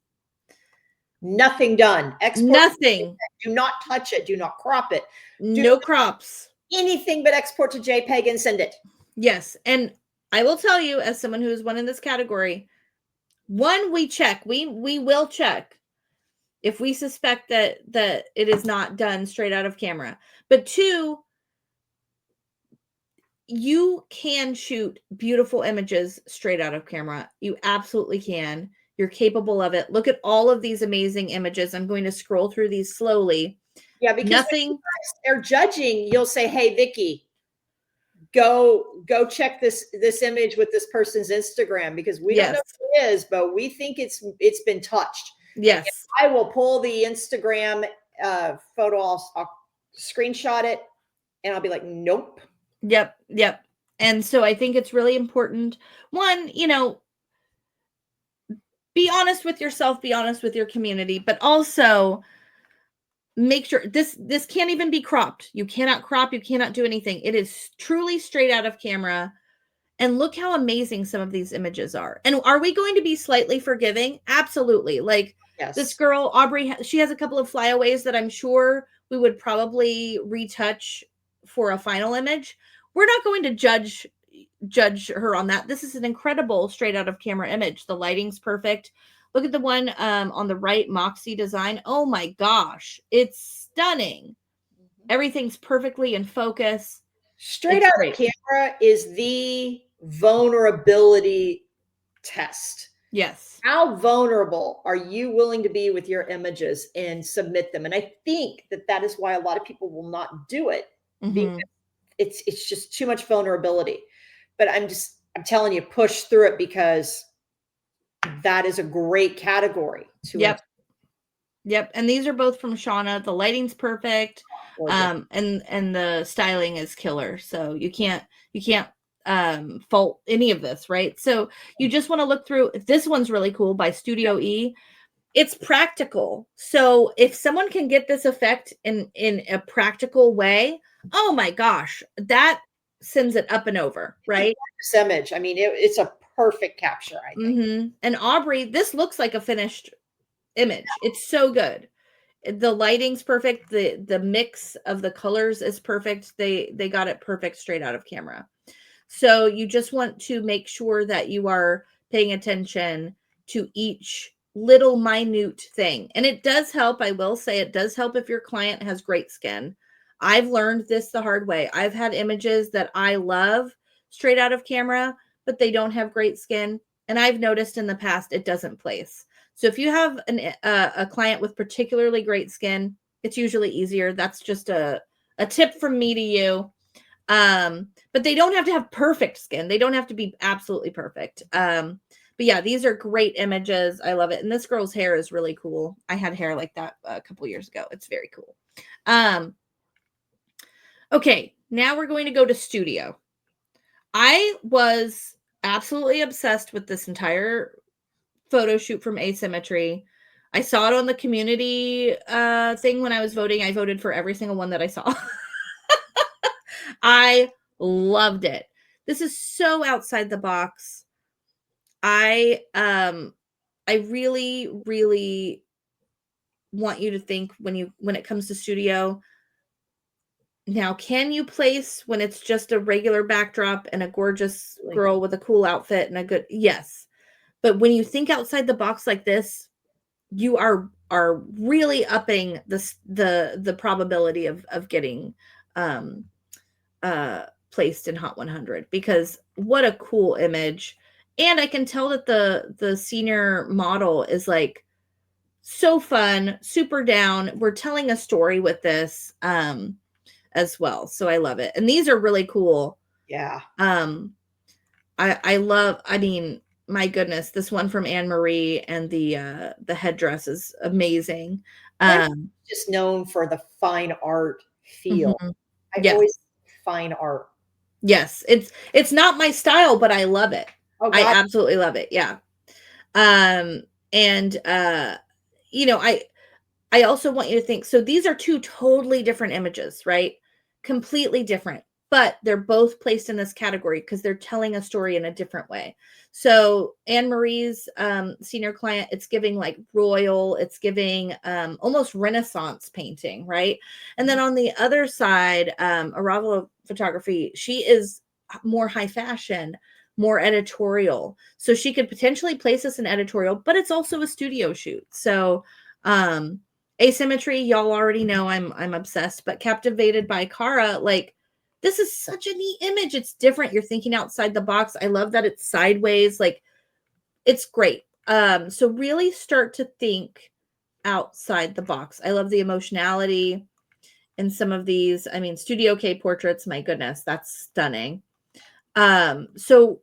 [SPEAKER 1] nothing done.
[SPEAKER 2] Export nothing.
[SPEAKER 1] Do not touch it. Do not crop it.
[SPEAKER 2] No crops.
[SPEAKER 1] Anything but export to JPEG and send it.
[SPEAKER 2] Yes. And I will tell you, as someone who is one in this category, one, we check. We will check if we suspect that it is not done straight out of camera. But 2, you can shoot beautiful images straight out of camera. You absolutely can. You're capable of it. Look at all of these amazing images. I'm going to scroll through these slowly.
[SPEAKER 1] Yeah, because
[SPEAKER 2] nothing.
[SPEAKER 1] when they're judging, you'll say, "Hey, Vickie, go check this image with this person's Instagram because we don't know who it is, but we think it's been touched."
[SPEAKER 2] Yes,
[SPEAKER 1] and I will pull the Instagram photo. I'll screenshot it, and I'll be like, "Nope."
[SPEAKER 2] Yep. And so I think it's really important. One, be honest with yourself, be honest with your community, but also make sure this can't even be cropped. You cannot crop, you cannot do anything. It is truly straight out of camera. And look how amazing some of these images are. And are we going to be slightly forgiving? Absolutely. Like this girl, Aubrey, she has a couple of flyaways that I'm sure we would probably retouch for a final image. We're not going to judge her on that. This is an incredible straight out of camera image. The lighting's perfect. Look at the one on the right, Moxie design. Oh my gosh, it's stunning. Everything's perfectly in focus.
[SPEAKER 1] Straight out of camera is the vulnerability test.
[SPEAKER 2] Yes.
[SPEAKER 1] How vulnerable are you willing to be with your images and submit them? And I think that is why a lot of people will not do it, because it's just too much vulnerability. But I'm telling you, push through it, because that is a great category to
[SPEAKER 2] Yep. And these are both from Shauna. The lighting's perfect. And the styling is killer. So you can't fault any of this, right? So you just want to look through. This one's really cool by Studio E. It's practical. So if someone can get this effect in a practical way, oh my gosh, that sends it up and over, right?
[SPEAKER 1] This image, I mean, it's a perfect capture, I think.
[SPEAKER 2] And Aubrey, this looks like a finished image. It's so good. The lighting's perfect. The mix of the colors is perfect. They got it perfect straight out of camera. So you just want to make sure that you are paying attention to each little minute thing. And it does help. I will say it does help if your client has great skin. I've learned this the hard way. I've had images that I love straight out of camera, but they don't have great skin. And I've noticed in the past it doesn't place. So if you have a client with particularly great skin, it's usually easier. That's just a tip from me to you. But they don't have to have perfect skin. They don't have to be absolutely perfect. But yeah, these are great images. I love it. And this girl's hair is really cool. I had hair like that a couple years ago. It's very cool. Okay, now we're going to go to studio. I was absolutely obsessed with this entire photo shoot from Asymmetry. I saw it on the community thing when I was voting. I voted for every single one that I saw. I loved it. This is so outside the box. I really, really want you to think when it comes to studio. Now, can you place when it's just a regular backdrop and a gorgeous girl with a cool outfit and a good, yes. But when you think outside the box like this, you are really upping the probability of getting placed in Hot 100, because what a cool image. And I can tell that the senior model is like so fun, super down. We're telling a story with this as well. So I love it. And these are really cool.
[SPEAKER 1] Yeah.
[SPEAKER 2] I love, I mean, my goodness, this one from Anne Marie and the headdress is amazing.
[SPEAKER 1] Just known for the fine art feel. I always fine art.
[SPEAKER 2] Yes, it's not my style, but I love it. Oh, I absolutely love it. Yeah. And I also want you to think, so these are two totally different images, right? Completely different, but they're both placed in this category because they're telling a story in a different way. So Anne Marie's senior client, it's giving like royal, it's giving almost Renaissance painting, right? And then on the other side, Aravo photography, she is more high fashion, more editorial. So she could potentially place us in editorial, but it's also a studio shoot. So Asymmetry, y'all already know I'm obsessed, but Captivated by Cara, like this is such a neat image. It's different. You're thinking outside the box. I love that it's sideways. Like, it's great. So really start to think outside the box. I love the emotionality in some of these. I mean, Studio K portraits, my goodness, that's stunning. So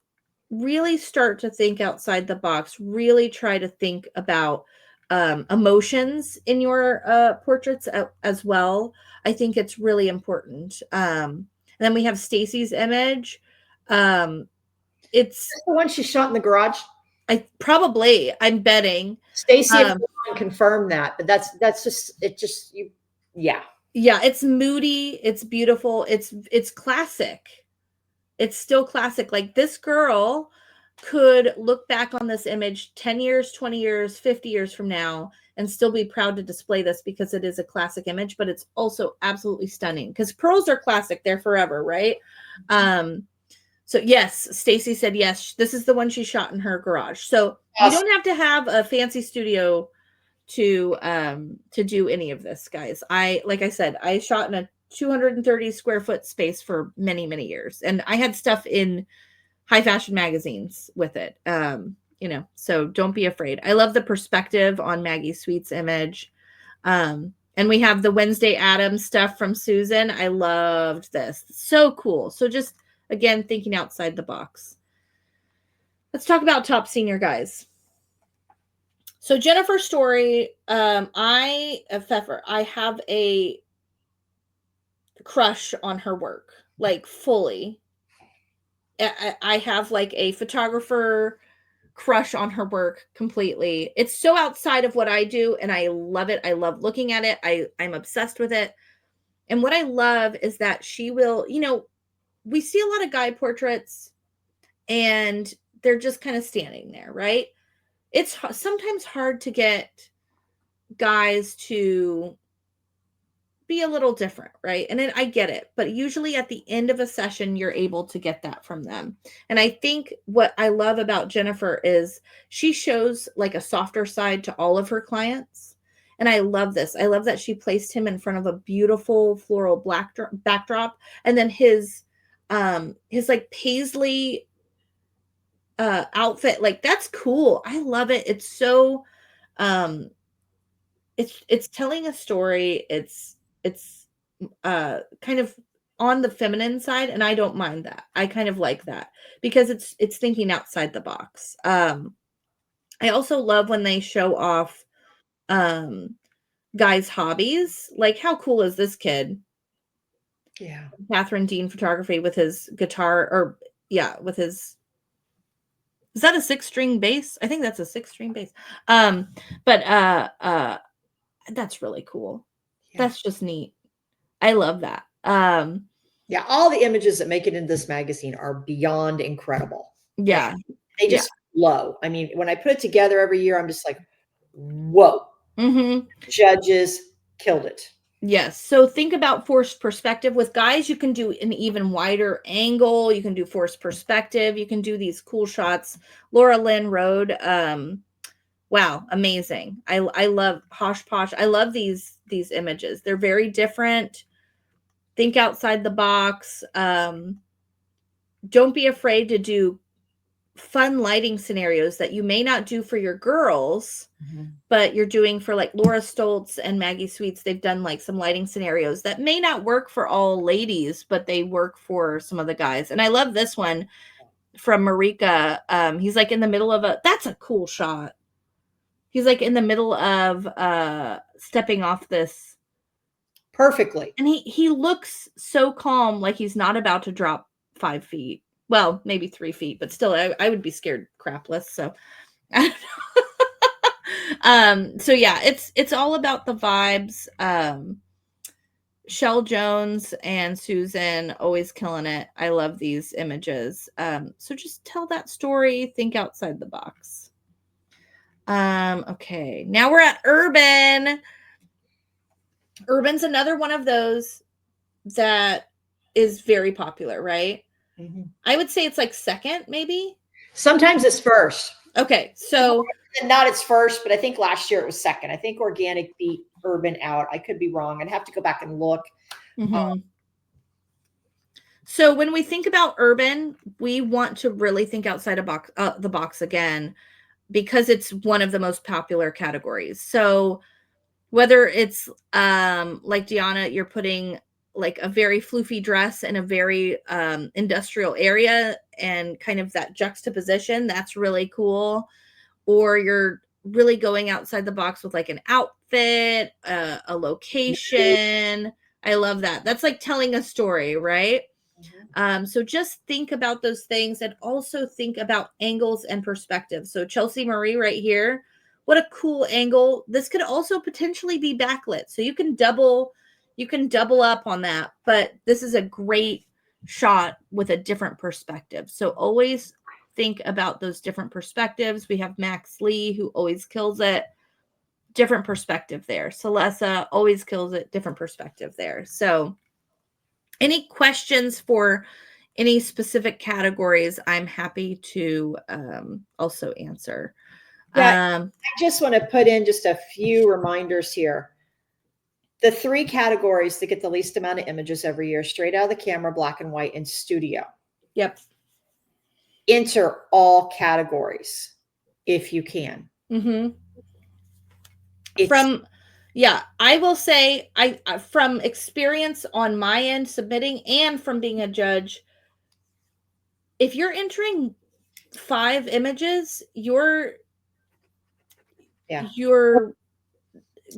[SPEAKER 2] really start to think outside the box. Really try to think about emotions in your portraits as well. I think it's really important. And then we have Stacy's image. It's
[SPEAKER 1] the one she shot in the garage.
[SPEAKER 2] I'm betting.
[SPEAKER 1] Stacy confirmed that, but that's just you. Yeah.
[SPEAKER 2] Yeah, it's moody, it's beautiful, it's classic. It's still classic. Like, this girl could look back on this image 10 years, 20 years, 50 years from now and still be proud to display this because it is a classic image, but it's also absolutely stunning because pearls are classic. They're forever, right? So yes, Stacy said yes. This is the one she shot in her garage. So yes, you don't have to have a fancy studio to do any of this, guys. Like I said, I shot in a 230 square foot space for many, many years, and I had stuff in high fashion magazines with it. You know, so don't be afraid. I love the perspective on Maggie Sweet's image. And we have the Wednesday Addams stuff from Susan. I loved this. So cool. So just, again, thinking outside the box. Let's talk about top senior guys. So Jennifer's story, I have a crush on her work, like fully. I have like a photographer crush on her work completely. It's so outside of what I do, and I love it. I love looking at it. I'm obsessed with it. And what I love is that she will, you know, we see a lot of guy portraits and they're just kind of standing there, right? It's sometimes hard to get guys to be a little different, right? And then I get it, but usually at the end of a session, you're able to get that from them. And I think what I love about Jennifer is she shows like a softer side to all of her clients. And I love this. I love that she placed him in front of a beautiful floral backdrop. And then his like paisley outfit, like, that's cool. I love it. It's so it's telling a story. It's kind of on the feminine side, and I don't mind that. I kind of like that because it's thinking outside the box. I also love when they show off guys' hobbies. Like, how cool is this kid?
[SPEAKER 1] Yeah.
[SPEAKER 2] Catherine Dean photography with his guitar, or with his, is that a 6-string bass? I think that's a 6-string bass. But that's really cool. Yeah. That's just neat. I love that.
[SPEAKER 1] Yeah, all the images that make it into this magazine are beyond incredible.
[SPEAKER 2] Yeah.
[SPEAKER 1] They just flow. I mean, when I put it together every year, I'm just like, whoa.
[SPEAKER 2] Mm-hmm.
[SPEAKER 1] Judges killed it.
[SPEAKER 2] Yes. So think about forced perspective. With guys, you can do an even wider angle. You can do forced perspective. You can do these cool shots. Laura Lynn Road. Wow, amazing. I love Hosh Posh. I love these images. They're very different. Think outside the box. Don't be afraid to do fun lighting scenarios that you may not do for your girls, but you're doing for like Laura Stoltz and Maggie Sweets. They've done like some lighting scenarios that may not work for all ladies, but they work for some of the guys. And I love this one from Marika. He's like in the middle of that's a cool shot. He's like in the middle of stepping off this
[SPEAKER 1] perfectly.
[SPEAKER 2] And he looks so calm, like he's not about to drop 5 feet. Well, maybe 3 feet, but still, I would be scared crapless. So, I don't know. So yeah, it's all about the vibes. Shell Jones and Susan always killing it. I love these images. So just tell that story. Think outside the box. Okay, now we're at Urban. Urban's another one of those that is very popular, right? Mm-hmm. I would say it's like second, maybe.
[SPEAKER 1] Sometimes it's first.
[SPEAKER 2] Okay, so
[SPEAKER 1] not its first, but I think last year it was second. I think Organic beat Urban out. I could be wrong. I'd have to go back and look.
[SPEAKER 2] Mm-hmm. So when we think about urban, we want to really think outside of the box again, because it's one of the most popular categories. So whether it's like Deanna, you're putting like a very floofy dress in a very industrial area and kind of that juxtaposition, that's really cool. Or you're really going outside the box with like an outfit, a location. I love that. That's like telling a story, right? So just think about those things, and also think about angles and perspectives. So Chelsea Marie right here, what a cool angle. This could also potentially be backlit. So you can double up on that, but this is a great shot with a different perspective. So always think about those different perspectives. We have Max Lee, who always kills it. Different perspective there. Celessa always kills it. Different perspective there. So any questions for any specific categories, I'm happy to also answer.
[SPEAKER 1] Yeah, I just want to put in just a few reminders here. The 3 categories that get the least amount of images every year: straight out of the camera, black and white, and studio.
[SPEAKER 2] Yep.
[SPEAKER 1] Enter all categories if you can.
[SPEAKER 2] I will say, I from experience on my end submitting and from being a judge, if you're entering 5 images, you're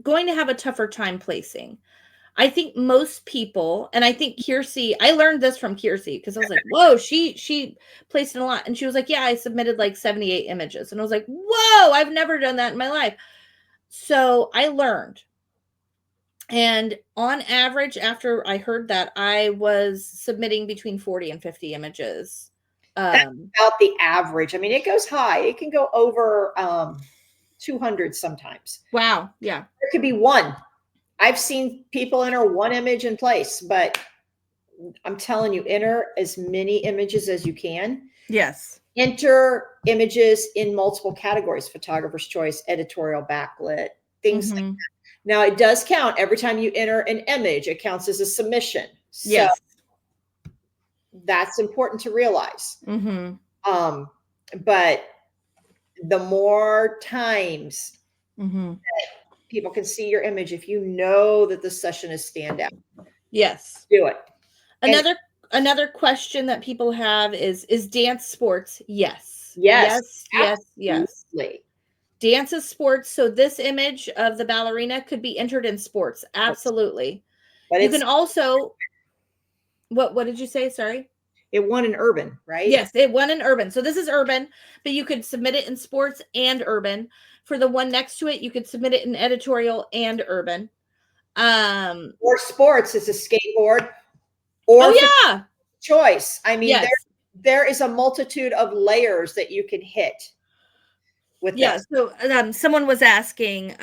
[SPEAKER 2] going to have a tougher time placing. I think most people, and I think 𝐃𝐨𝐧'𝐭, I learned this from 𝐃𝐨𝐧'𝐭, because I was like, whoa, she placed in a lot. And she was like, yeah, I submitted like 78 images. And I was like, whoa, I've never done that in my life. So I learned. And on average, after I heard that, I was submitting between 40 and 50 images.
[SPEAKER 1] That's about the average. I mean, it goes high. It can go over 200 sometimes.
[SPEAKER 2] Wow. Yeah.
[SPEAKER 1] There could be 1. I've seen people enter 1 image in place, but I'm telling you, enter as many images as you can.
[SPEAKER 2] Yes.
[SPEAKER 1] Enter images in multiple categories: photographer's choice, editorial, backlit, things like that. Now, it does count. Every time you enter an image, it counts as a submission. So
[SPEAKER 2] yes.
[SPEAKER 1] That's important to realize. But the more times that people can see your image, if you know that the session is standout,
[SPEAKER 2] yes,
[SPEAKER 1] do it.
[SPEAKER 2] Another question that people have is dance sports? Yes.
[SPEAKER 1] Yes.
[SPEAKER 2] Dance is sports. So this image of the ballerina could be entered in sports. Absolutely. But you can also, what did you say? Sorry.
[SPEAKER 1] It won in urban, right?
[SPEAKER 2] Yes, it won in urban. So this is urban, but you could submit it in sports and urban. For the one next to it, you could submit it in editorial and urban.
[SPEAKER 1] Or sports, it's a skateboard. Or choice. I mean, there is a multitude of layers that you can hit with this.
[SPEAKER 2] So someone was asking,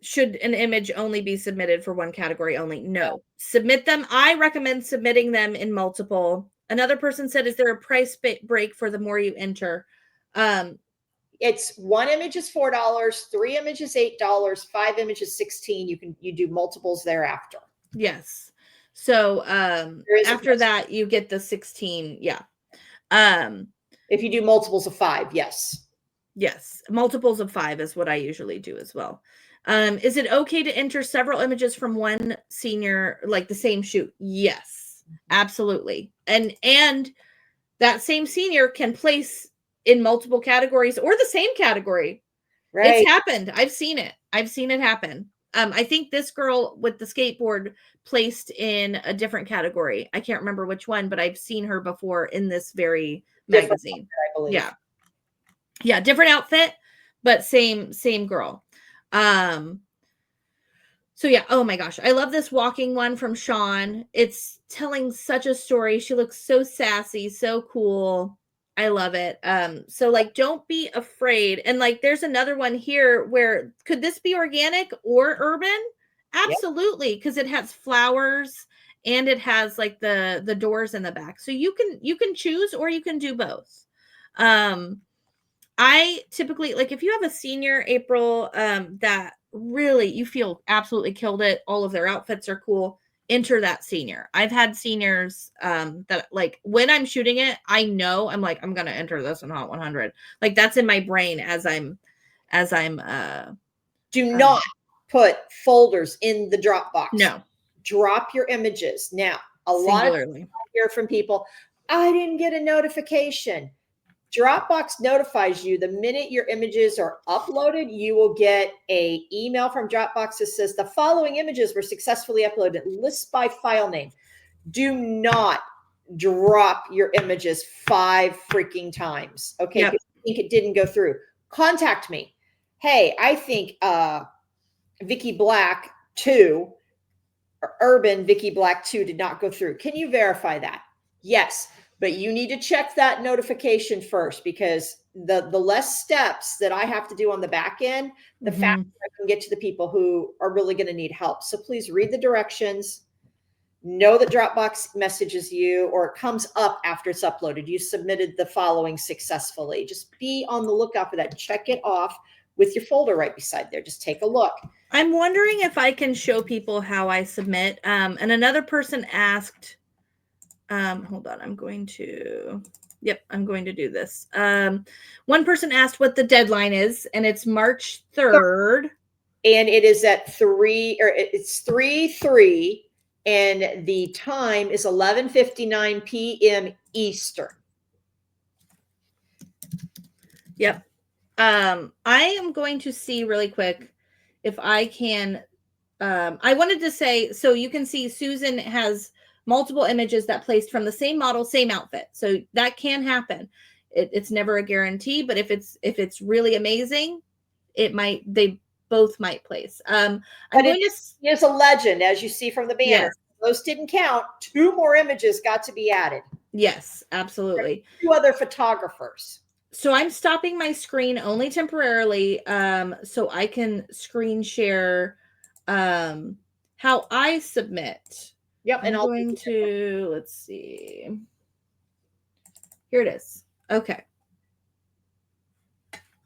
[SPEAKER 2] should an image only be submitted for one category only? No. Submit them. I recommend submitting them in multiple. Another person said, is there a price break for the more you enter?
[SPEAKER 1] It's 1 image is $4, 3 images $8, 5 images $16. You do multiples thereafter.
[SPEAKER 2] Yes. So after that, you get the 16. Yeah.
[SPEAKER 1] If you do multiples of 5, yes.
[SPEAKER 2] Yes. Multiples of 5 is what I usually do as well. Is it okay to enter several images from one senior, like the same shoot? Yes, absolutely. And that same senior can place in multiple categories or the same category. Right. It's happened. I've seen it happen. I think this girl with the skateboard placed in a different category. I can't remember which one, but I've seen her before in this very magazine.
[SPEAKER 1] Outfit, I believe.
[SPEAKER 2] Yeah, different outfit, but same girl. So yeah, oh my gosh, I love this walking one from Sean. It's telling such a story. She looks so sassy, so cool. I love it. So like, don't be afraid. And like, there's another one here where, could this be organic or urban? Absolutely, because it has flowers and it has like the doors in the back. So you can choose, or you can do both. I typically, like, if you have a senior, April, that really you feel absolutely killed it, all of their outfits are cool, enter that senior. I've had seniors that like when I'm shooting it, I know I'm like, I'm gonna enter this in Hot 100. Like that's in my brain as I'm
[SPEAKER 1] do not put folders in the Dropbox.
[SPEAKER 2] No.
[SPEAKER 1] Drop your images. Now, a
[SPEAKER 2] Singularly.
[SPEAKER 1] lot of I hear from people, I didn't get a notification. Dropbox notifies you the minute your images are uploaded. You will get an email from Dropbox that says the following images were successfully uploaded. Lists by file name. Do not drop your images 5 freaking times. Okay,
[SPEAKER 2] Yep.
[SPEAKER 1] I think it didn't go through. Contact me. Hey, I think Vickie Black 2 or Urban Vickie Black 2 did not go through. Can you verify that? Yes, but you need to check that notification first, because the less steps that I have to do on the back end, the faster I can get to the people who are really going to need help. So please read the directions. Know that Dropbox messages you or it comes up after it's uploaded. You submitted the following successfully. Just be on the lookout for that. Check it off with your folder right beside there. Just take a look.
[SPEAKER 2] I'm wondering if I can show people how I submit. And another person asked, hold on, I'm going to do this. One person asked what the deadline is, and it's March 3rd.
[SPEAKER 1] And it is at 3/3, and the time is 11:59 p.m. Eastern.
[SPEAKER 2] Yep. I am going to see really quick if I can. I wanted to say, so you can see Susan has multiple images that placed from the same model, same outfit. So that can happen. It's never a guarantee, but if it's really amazing, they both might place.
[SPEAKER 1] It's a legend, as you see from the banner.
[SPEAKER 2] Yes.
[SPEAKER 1] Those didn't count. 2 more images got to be added.
[SPEAKER 2] Yes, absolutely.
[SPEAKER 1] 2 other photographers.
[SPEAKER 2] So I'm stopping my screen only temporarily, so I can screen share how I submit.
[SPEAKER 1] Yep,
[SPEAKER 2] I'm going to, let's see. Here it is. Okay.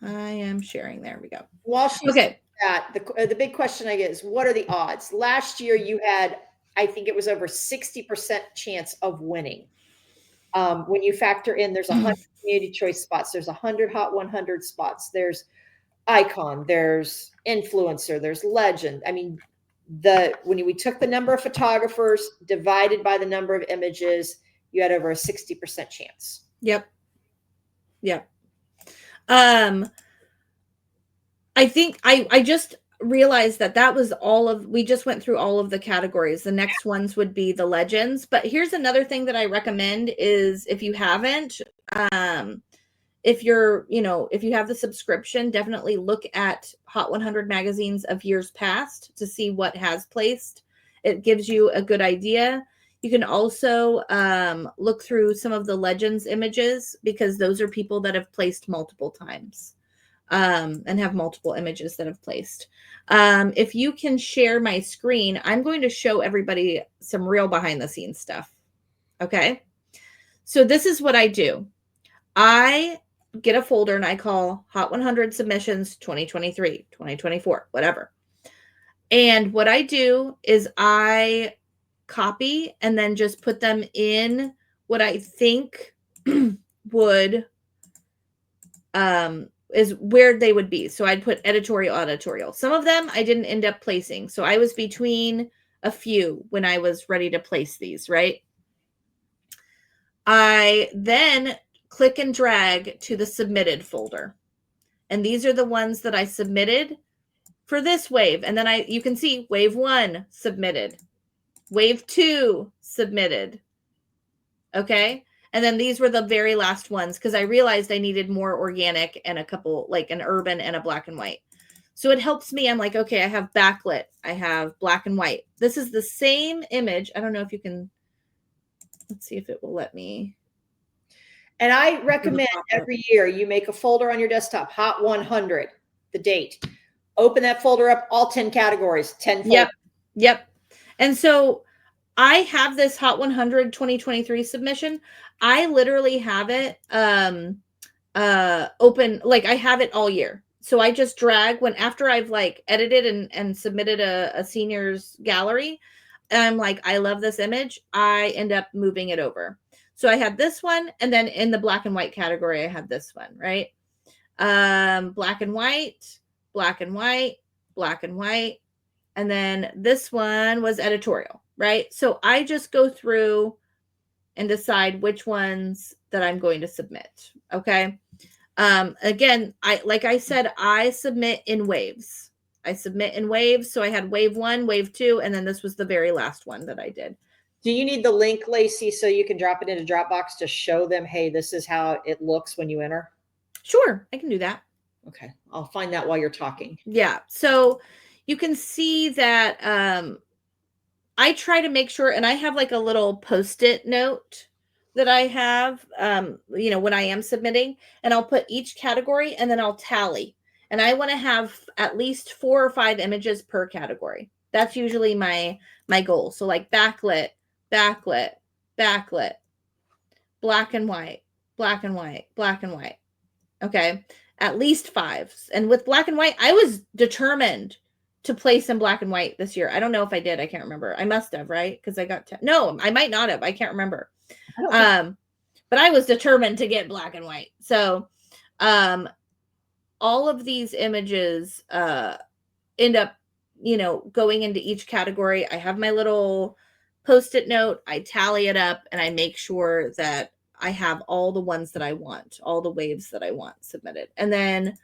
[SPEAKER 2] I am sharing. There we go.
[SPEAKER 1] While she's that, the big question I get is, what are the odds? Last year you had, I think it was over 60% chance of winning. When you factor in, there's 100 community choice spots, there's 100 Hot 100 spots, there's icon, there's influencer, there's legend. I mean, when we took the number of photographers divided by the number of images, you had over a 60% chance.
[SPEAKER 2] Yep. I think I just realized that was we just went through all of the categories. The next ones would be the legends. But here's another thing that I recommend is, if you haven't, if you have the subscription, definitely look at Hot 100 magazines of years past to see what has placed. It gives you a good idea. You can also look through some of the legends images, because those are people that have placed multiple times and have multiple images that have placed. If you can share my screen, I'm going to show everybody some real behind the scenes stuff. Okay. So this is what I do. I get a folder and I call Hot 100 Submissions 2023, 2024, whatever. And what I do is I copy and then just put them in what I think would is where they would be. So I'd put editorial. Some of them I didn't end up placing. So I was between a few when I was ready to place these, right? I then click and drag to the submitted folder. And these are the ones that I submitted for this wave. And then you can see wave 1 submitted, wave 2 submitted. Okay. And then these were the very last ones, because I realized I needed more organic and a couple, like an urban and a black and white. So it helps me. I'm like, okay, I have backlit, I have black and white. This is the same image. I don't know if you can, let's see if it will let me.
[SPEAKER 1] And I recommend every year you make a folder on your desktop, Hot 100, the date. Open that folder up, all 10 categories, 10 folders.
[SPEAKER 2] Yep. And so I have this Hot 100 2023 submission. I literally have it open, like I have it all year. So I just drag after I've like edited and submitted a seniors gallery, and I'm like, I love this image, I end up moving it over. So I had this one, and then in the black and white category, I had this one, right? Black and white, black and white, black and white. And then this one was editorial, right? So I just go through and decide which ones that I'm going to submit. Okay. Again, like I said, I submit in waves. So I had wave 1, wave 2, and then this was the very last one that I did.
[SPEAKER 1] Do you need the link, Lacey, so you can drop it into Dropbox to show them, hey, this is how it looks when you enter?
[SPEAKER 2] Sure, I can do that.
[SPEAKER 1] Okay. I'll find that while you're talking.
[SPEAKER 2] Yeah. So you can see that I try to make sure, and I have like a little Post-it note that I have, when I am submitting, and I'll put each category and then I'll tally. And I want to have at least 4 or 5 images per category. That's usually my goal. So like backlit, backlit, backlit, black and white, black and white, black and white. Okay. At least 5. And with black and white, I was determined to place in black and white this year. I don't know if I did. I can't remember. I must have, right? Because I got no, I might not have. I can't remember. But I was determined to get black and white. So all of these images end up, going into each category. I have my little Post-it note. I tally it up and I make sure that I have all the ones that I want, all the waves that I want submitted. And then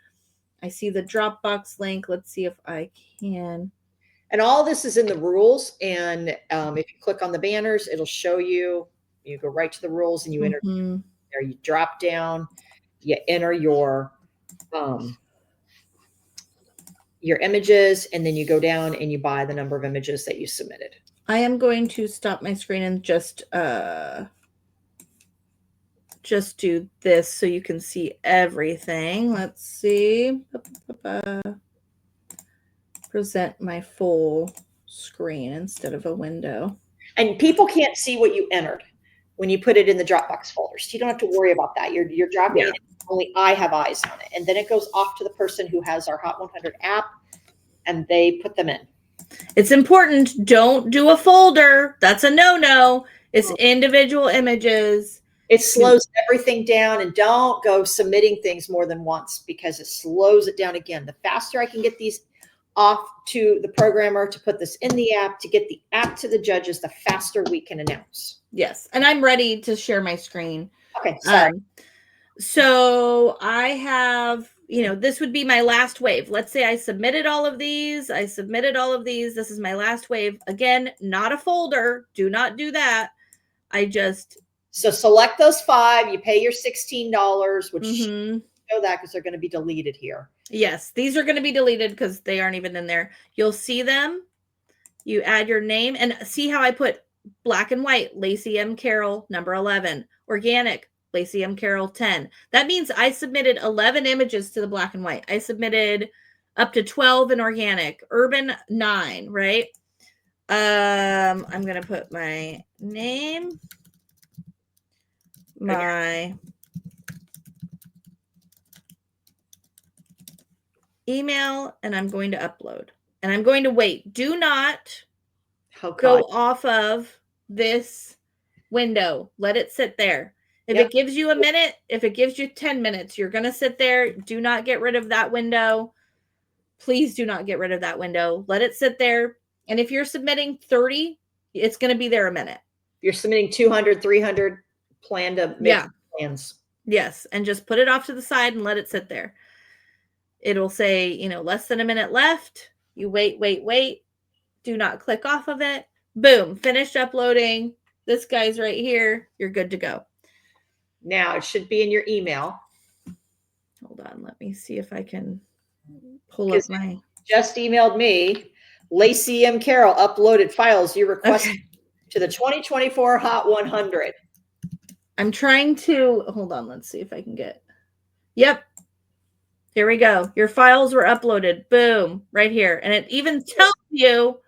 [SPEAKER 2] I see the Dropbox link. Let's see if I can.
[SPEAKER 1] And all this is in the rules. And if you click on the banners, it'll show you. You go right to the rules and you enter there. You drop down, you enter your images, and then you go down and you buy the number of images that you submitted.
[SPEAKER 2] I am going to stop my screen and just do this so you can see everything. Let's see. Present my full screen instead of a window.
[SPEAKER 1] And people can't see what you entered when you put it in the Dropbox folders. So you don't have to worry about that. You're dropping it. Only I have eyes on it. And then it goes off to the person who has our Hot 100 app, and they put them in.
[SPEAKER 2] It's important. Don't do a folder. That's a no-no. It's individual images.
[SPEAKER 1] It slows everything down, and don't go submitting things more than once because it slows it down again. The faster I can get these off to the programmer to put this in the app, to get the app to the judges, the faster we can announce.
[SPEAKER 2] Yes. And I'm ready to share my screen.
[SPEAKER 1] Okay. Sorry.
[SPEAKER 2] So I have, this would be my last wave. Let's say I submitted all of these. This is my last wave. Again, not a folder. Do not do that. So
[SPEAKER 1] select those 5. You pay your $16, which show that because they're going to be deleted here.
[SPEAKER 2] Yes, these are going to be deleted because they aren't even in there. You'll see them. You add your name and see how I put black and white, Lacey M. Carroll, number 11. Organic, Lacey M. Carroll, 10. That means I submitted 11 images to the black and white. I submitted up to 12 in organic. Urban, 9, right? I'm going to put my name, my email, and I'm going to upload. And I'm going to wait. Do not go off of this window. Let it sit there. If it gives you a minute, if it gives you 10 minutes, you're going to sit there. Do not get rid of that window. Please do not get rid of that window. Let it sit there. And if you're submitting 30, it's going to be there a minute.
[SPEAKER 1] If you're submitting 200, 300, plan to make plans.
[SPEAKER 2] Yes. And just put it off to the side and let it sit there. It'll say, less than a minute left. You wait. Do not click off of it. Boom. Finished uploading. This guy's right here. You're good to go.
[SPEAKER 1] Now it should be in your email.
[SPEAKER 2] Hold on. Let me see if I can pull up my.
[SPEAKER 1] Just emailed me. Lacey M. Carroll uploaded files you requested to the 2024 Hot 100.
[SPEAKER 2] I'm trying to hold on. Let's see if I can get. Yep. Here we go. Your files were uploaded. Boom. Right here. And it even tells you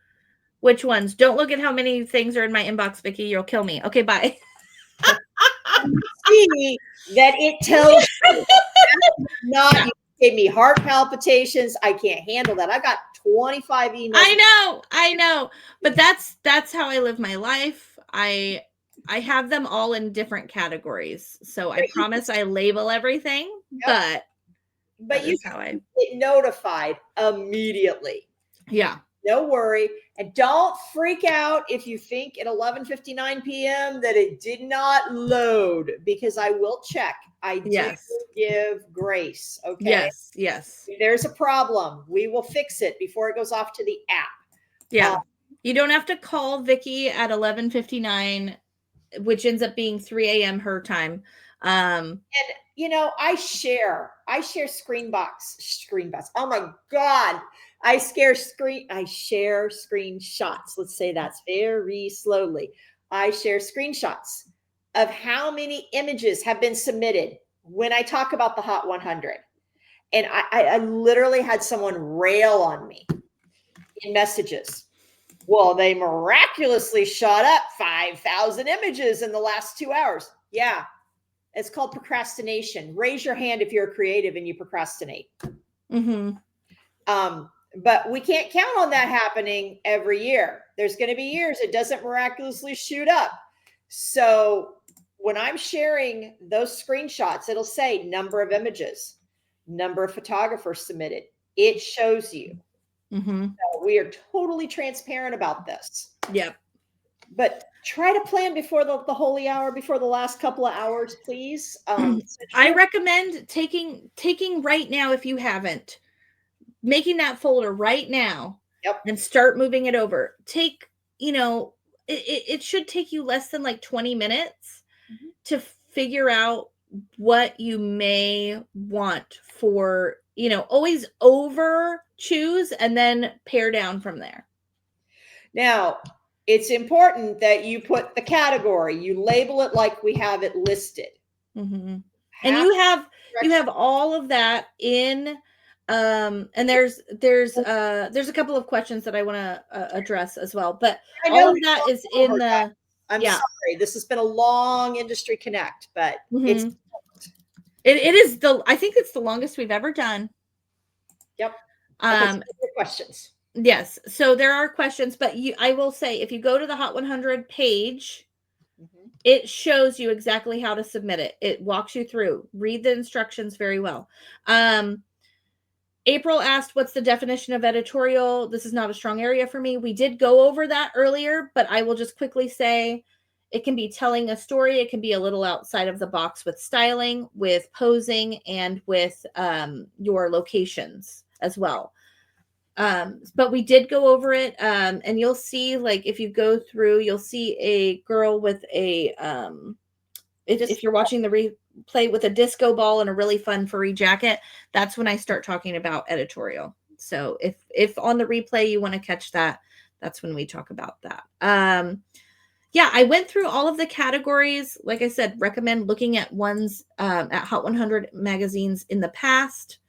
[SPEAKER 2] which ones. Don't look at how many things are in my inbox, Vickie. You'll kill me. Okay, bye.
[SPEAKER 1] See that it tells you not gave me heart palpitations. I can't handle that. I got 25 emails.
[SPEAKER 2] I know, but that's how I live my life. I have them all in different categories, so I promise I label everything. Yep. But
[SPEAKER 1] you get notified immediately.
[SPEAKER 2] Yeah.
[SPEAKER 1] No worry. And don't freak out if you think at 11:59 p.m. that it did not load, because I will check. I do give grace. Okay.
[SPEAKER 2] Yes.
[SPEAKER 1] If there's a problem, we will fix it before it goes off to the app.
[SPEAKER 2] Yeah. You don't have to call Vickie at 11:59, which ends up being 3 a.m. her time.
[SPEAKER 1] And I share screenbox. Oh my God. I share screenshots. Let's say that's very slowly. I share screenshots of how many images have been submitted when I talk about the Hot 100. And I literally had someone rail on me in messages. Well, they miraculously shot up 5,000 images in the last 2 hours. Yeah. It's called procrastination. Raise your hand if you're creative and you procrastinate.
[SPEAKER 2] Mm-hmm.
[SPEAKER 1] But we can't count on that happening every year. There's going to be years it doesn't miraculously shoot up. So when I'm sharing those screenshots, it'll say number of images, number of photographers submitted. It shows you.
[SPEAKER 2] Mm-hmm.
[SPEAKER 1] So we are totally transparent about this.
[SPEAKER 2] Yep.
[SPEAKER 1] But try to plan before the holy hour, before the last couple of hours, please.
[SPEAKER 2] I recommend taking right now, if you haven't, making that folder right now.
[SPEAKER 1] Yep.
[SPEAKER 2] And start moving it over. It should take you less than like 20 minutes to figure out what you may want for, always over choose and then pare down from there. Now,
[SPEAKER 1] it's important that you put the category, you label it like we have it listed.
[SPEAKER 2] Mm-hmm. And you have all of that in, and there's a couple of questions that I want to address as well, but all of that is in the,
[SPEAKER 1] I'm sorry, this has been a long industry connect, but
[SPEAKER 2] it is I think it's the longest we've ever done.
[SPEAKER 1] Yep. Okay, questions.
[SPEAKER 2] Yes. So there are questions, but I will say, if you go to the Hot 100 page, it shows you exactly how to submit it. It walks you through. Read the instructions very well. April asked, what's the definition of editorial? This is not a strong area for me. We did go over that earlier, but I will just quickly say it can be telling a story. It can be a little outside of the box with styling, with posing, and with your locations as well. But we did go over it, and you'll see, like, if you go through, you'll see a girl with a, if you're watching the replay, with a disco ball and a really fun furry jacket. That's when I start talking about editorial. So if on the replay you want to catch that, that's when we talk about that. Yeah, I went through all of the categories. Like I said, recommend looking at ones at Hot 100 magazines in the past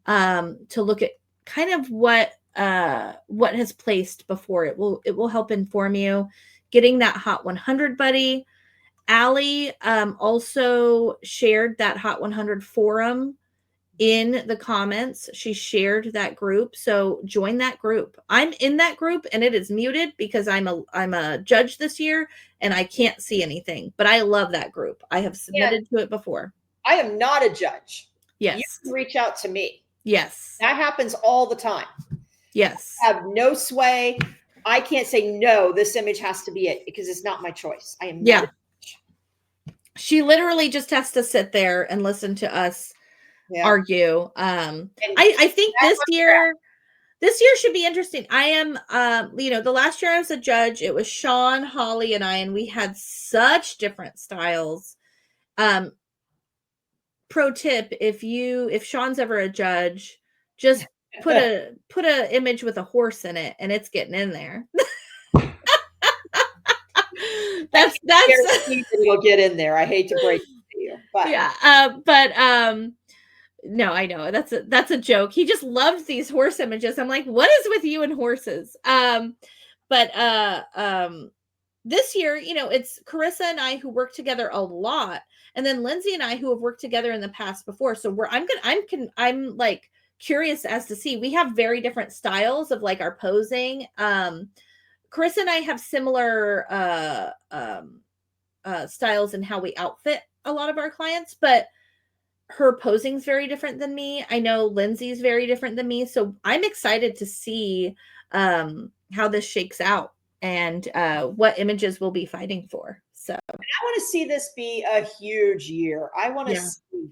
[SPEAKER 2] to look at kind of what has placed before. It will help inform you. Getting that Hot 100 buddy. Allie also shared that Hot 100 forum in the comments. She shared that group, so join that group. I'm in that group, and it is muted because I'm a judge this year and I can't see anything. But I love that group. I have submitted to it before.
[SPEAKER 1] I am not a judge.
[SPEAKER 2] Yes,
[SPEAKER 1] you can reach out to me.
[SPEAKER 2] Yes,
[SPEAKER 1] that happens all the time.
[SPEAKER 2] Yes,
[SPEAKER 1] I have no sway. I can't say no. This image has to be it because it's not my choice. I am. Not
[SPEAKER 2] She literally just has to sit there and listen to us argue. I think this year should be interesting. I am, the last year I was a judge, it was Sean, Holly, and I, and we had such different styles. Pro tip: if Sean's ever a judge, just put a image with a horse in it, and it's getting in there. that's
[SPEAKER 1] you'll get in there. I hate to break it to you, but
[SPEAKER 2] no, I know that's a joke. He just loved these horse images. I'm like, what is with you and horses? But this year, it's Carissa and I who work together a lot, And then Lindsay and I, who have worked together in the past before, so I'm like curious as to see. We have very different styles of like our posing. Chris and I have similar styles in how we outfit a lot of our clients, but her posing is very different than me. I know Lindsay's very different than me. So I'm excited to see how this shakes out and what images we'll be fighting for. So
[SPEAKER 1] I want to see this be a huge year. I want to
[SPEAKER 2] Yeah.
[SPEAKER 1] see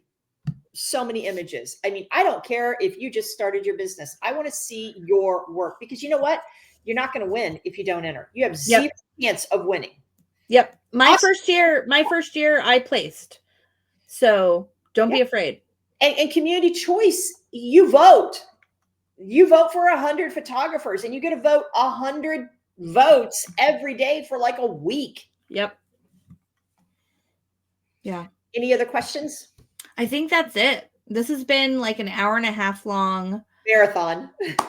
[SPEAKER 1] so many images. I mean, I don't care if you just started your business. I want to see your work, because you know what? You're not going to win if you don't enter. You have zero chance of winning.
[SPEAKER 2] Yep. My first year I placed. So don't be afraid.
[SPEAKER 1] And community choice, you vote. You vote for 100 photographers, and you get to vote 100 votes every day for like a week.
[SPEAKER 2] Yep. Yeah.
[SPEAKER 1] Any other questions?
[SPEAKER 2] I think that's it. This has been like an hour and a half long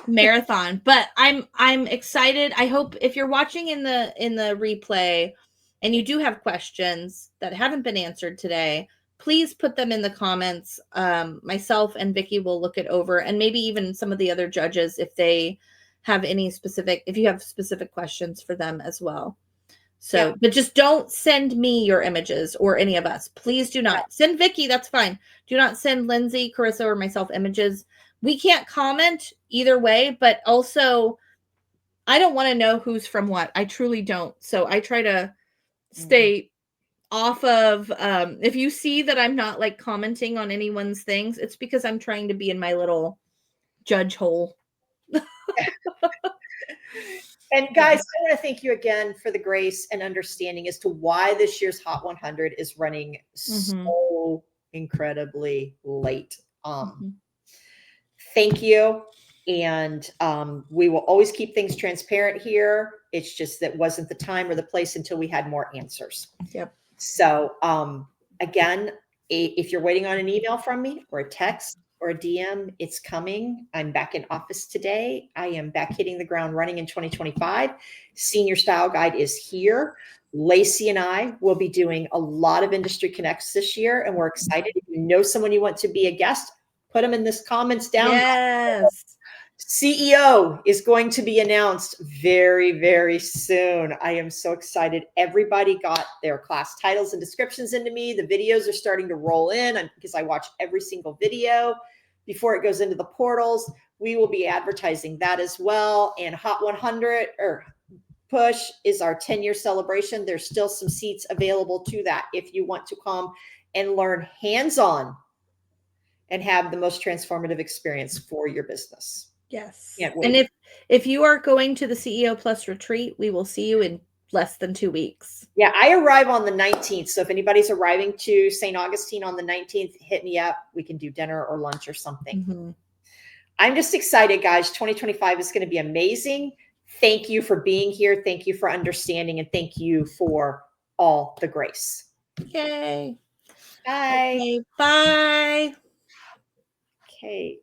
[SPEAKER 1] marathon,
[SPEAKER 2] but I'm excited. I hope if you're watching in the replay and you do have questions that haven't been answered today, please put them in the comments. Myself and Vickie will look it over, and maybe even some of the other judges if they have any specific, if you have specific questions for them as well. So, but just don't send me your images or any of us. Please do not. Send Vickie, that's fine. Do not send Lindsay, Carissa, or myself images. We can't comment either way, but also I don't want to know who's from what. I truly don't. So I try to stay off of, if you see that I'm not like commenting on anyone's things, it's because I'm trying to be in my little judge hole.
[SPEAKER 1] And guys, I want to thank you again for the grace and understanding as to why this year's Hot 100 is running so incredibly late. Thank you. And we will always keep things transparent here. It's just that wasn't the time or the place until we had more answers.
[SPEAKER 2] Yep.
[SPEAKER 1] So again, if you're waiting on an email from me or a text or a DM, it's coming. I'm back in office today. I am back hitting the ground running in 2025. Senior Style Guide is here. Lacey and I will be doing a lot of industry connects this year, and we're excited. If you know someone you want to be a guest, put them in this comments down.
[SPEAKER 2] Yes.
[SPEAKER 1] CEO is going to be announced very, very soon. I am so excited. Everybody got their class titles and descriptions into me. The videos are starting to roll in because I watch every single video before it goes into the portals. We will be advertising that as well. And Hot 100 or Push is our 10-year celebration. There's still some seats available to that if you want to come and learn hands-on and have the most transformative experience for your business.
[SPEAKER 2] Yes. And if you are going to the CEO Plus retreat, we will see you in less than 2 weeks.
[SPEAKER 1] Yeah, I arrive on the 19th. So if anybody's arriving to St. Augustine on the 19th, hit me up. We can do dinner or lunch or something. I'm just excited, guys. 2025 is going to be amazing. Thank you for being here. Thank you for understanding. And thank you for all the grace.
[SPEAKER 2] Yay.
[SPEAKER 1] Bye.
[SPEAKER 2] Okay, bye.
[SPEAKER 1] Okay.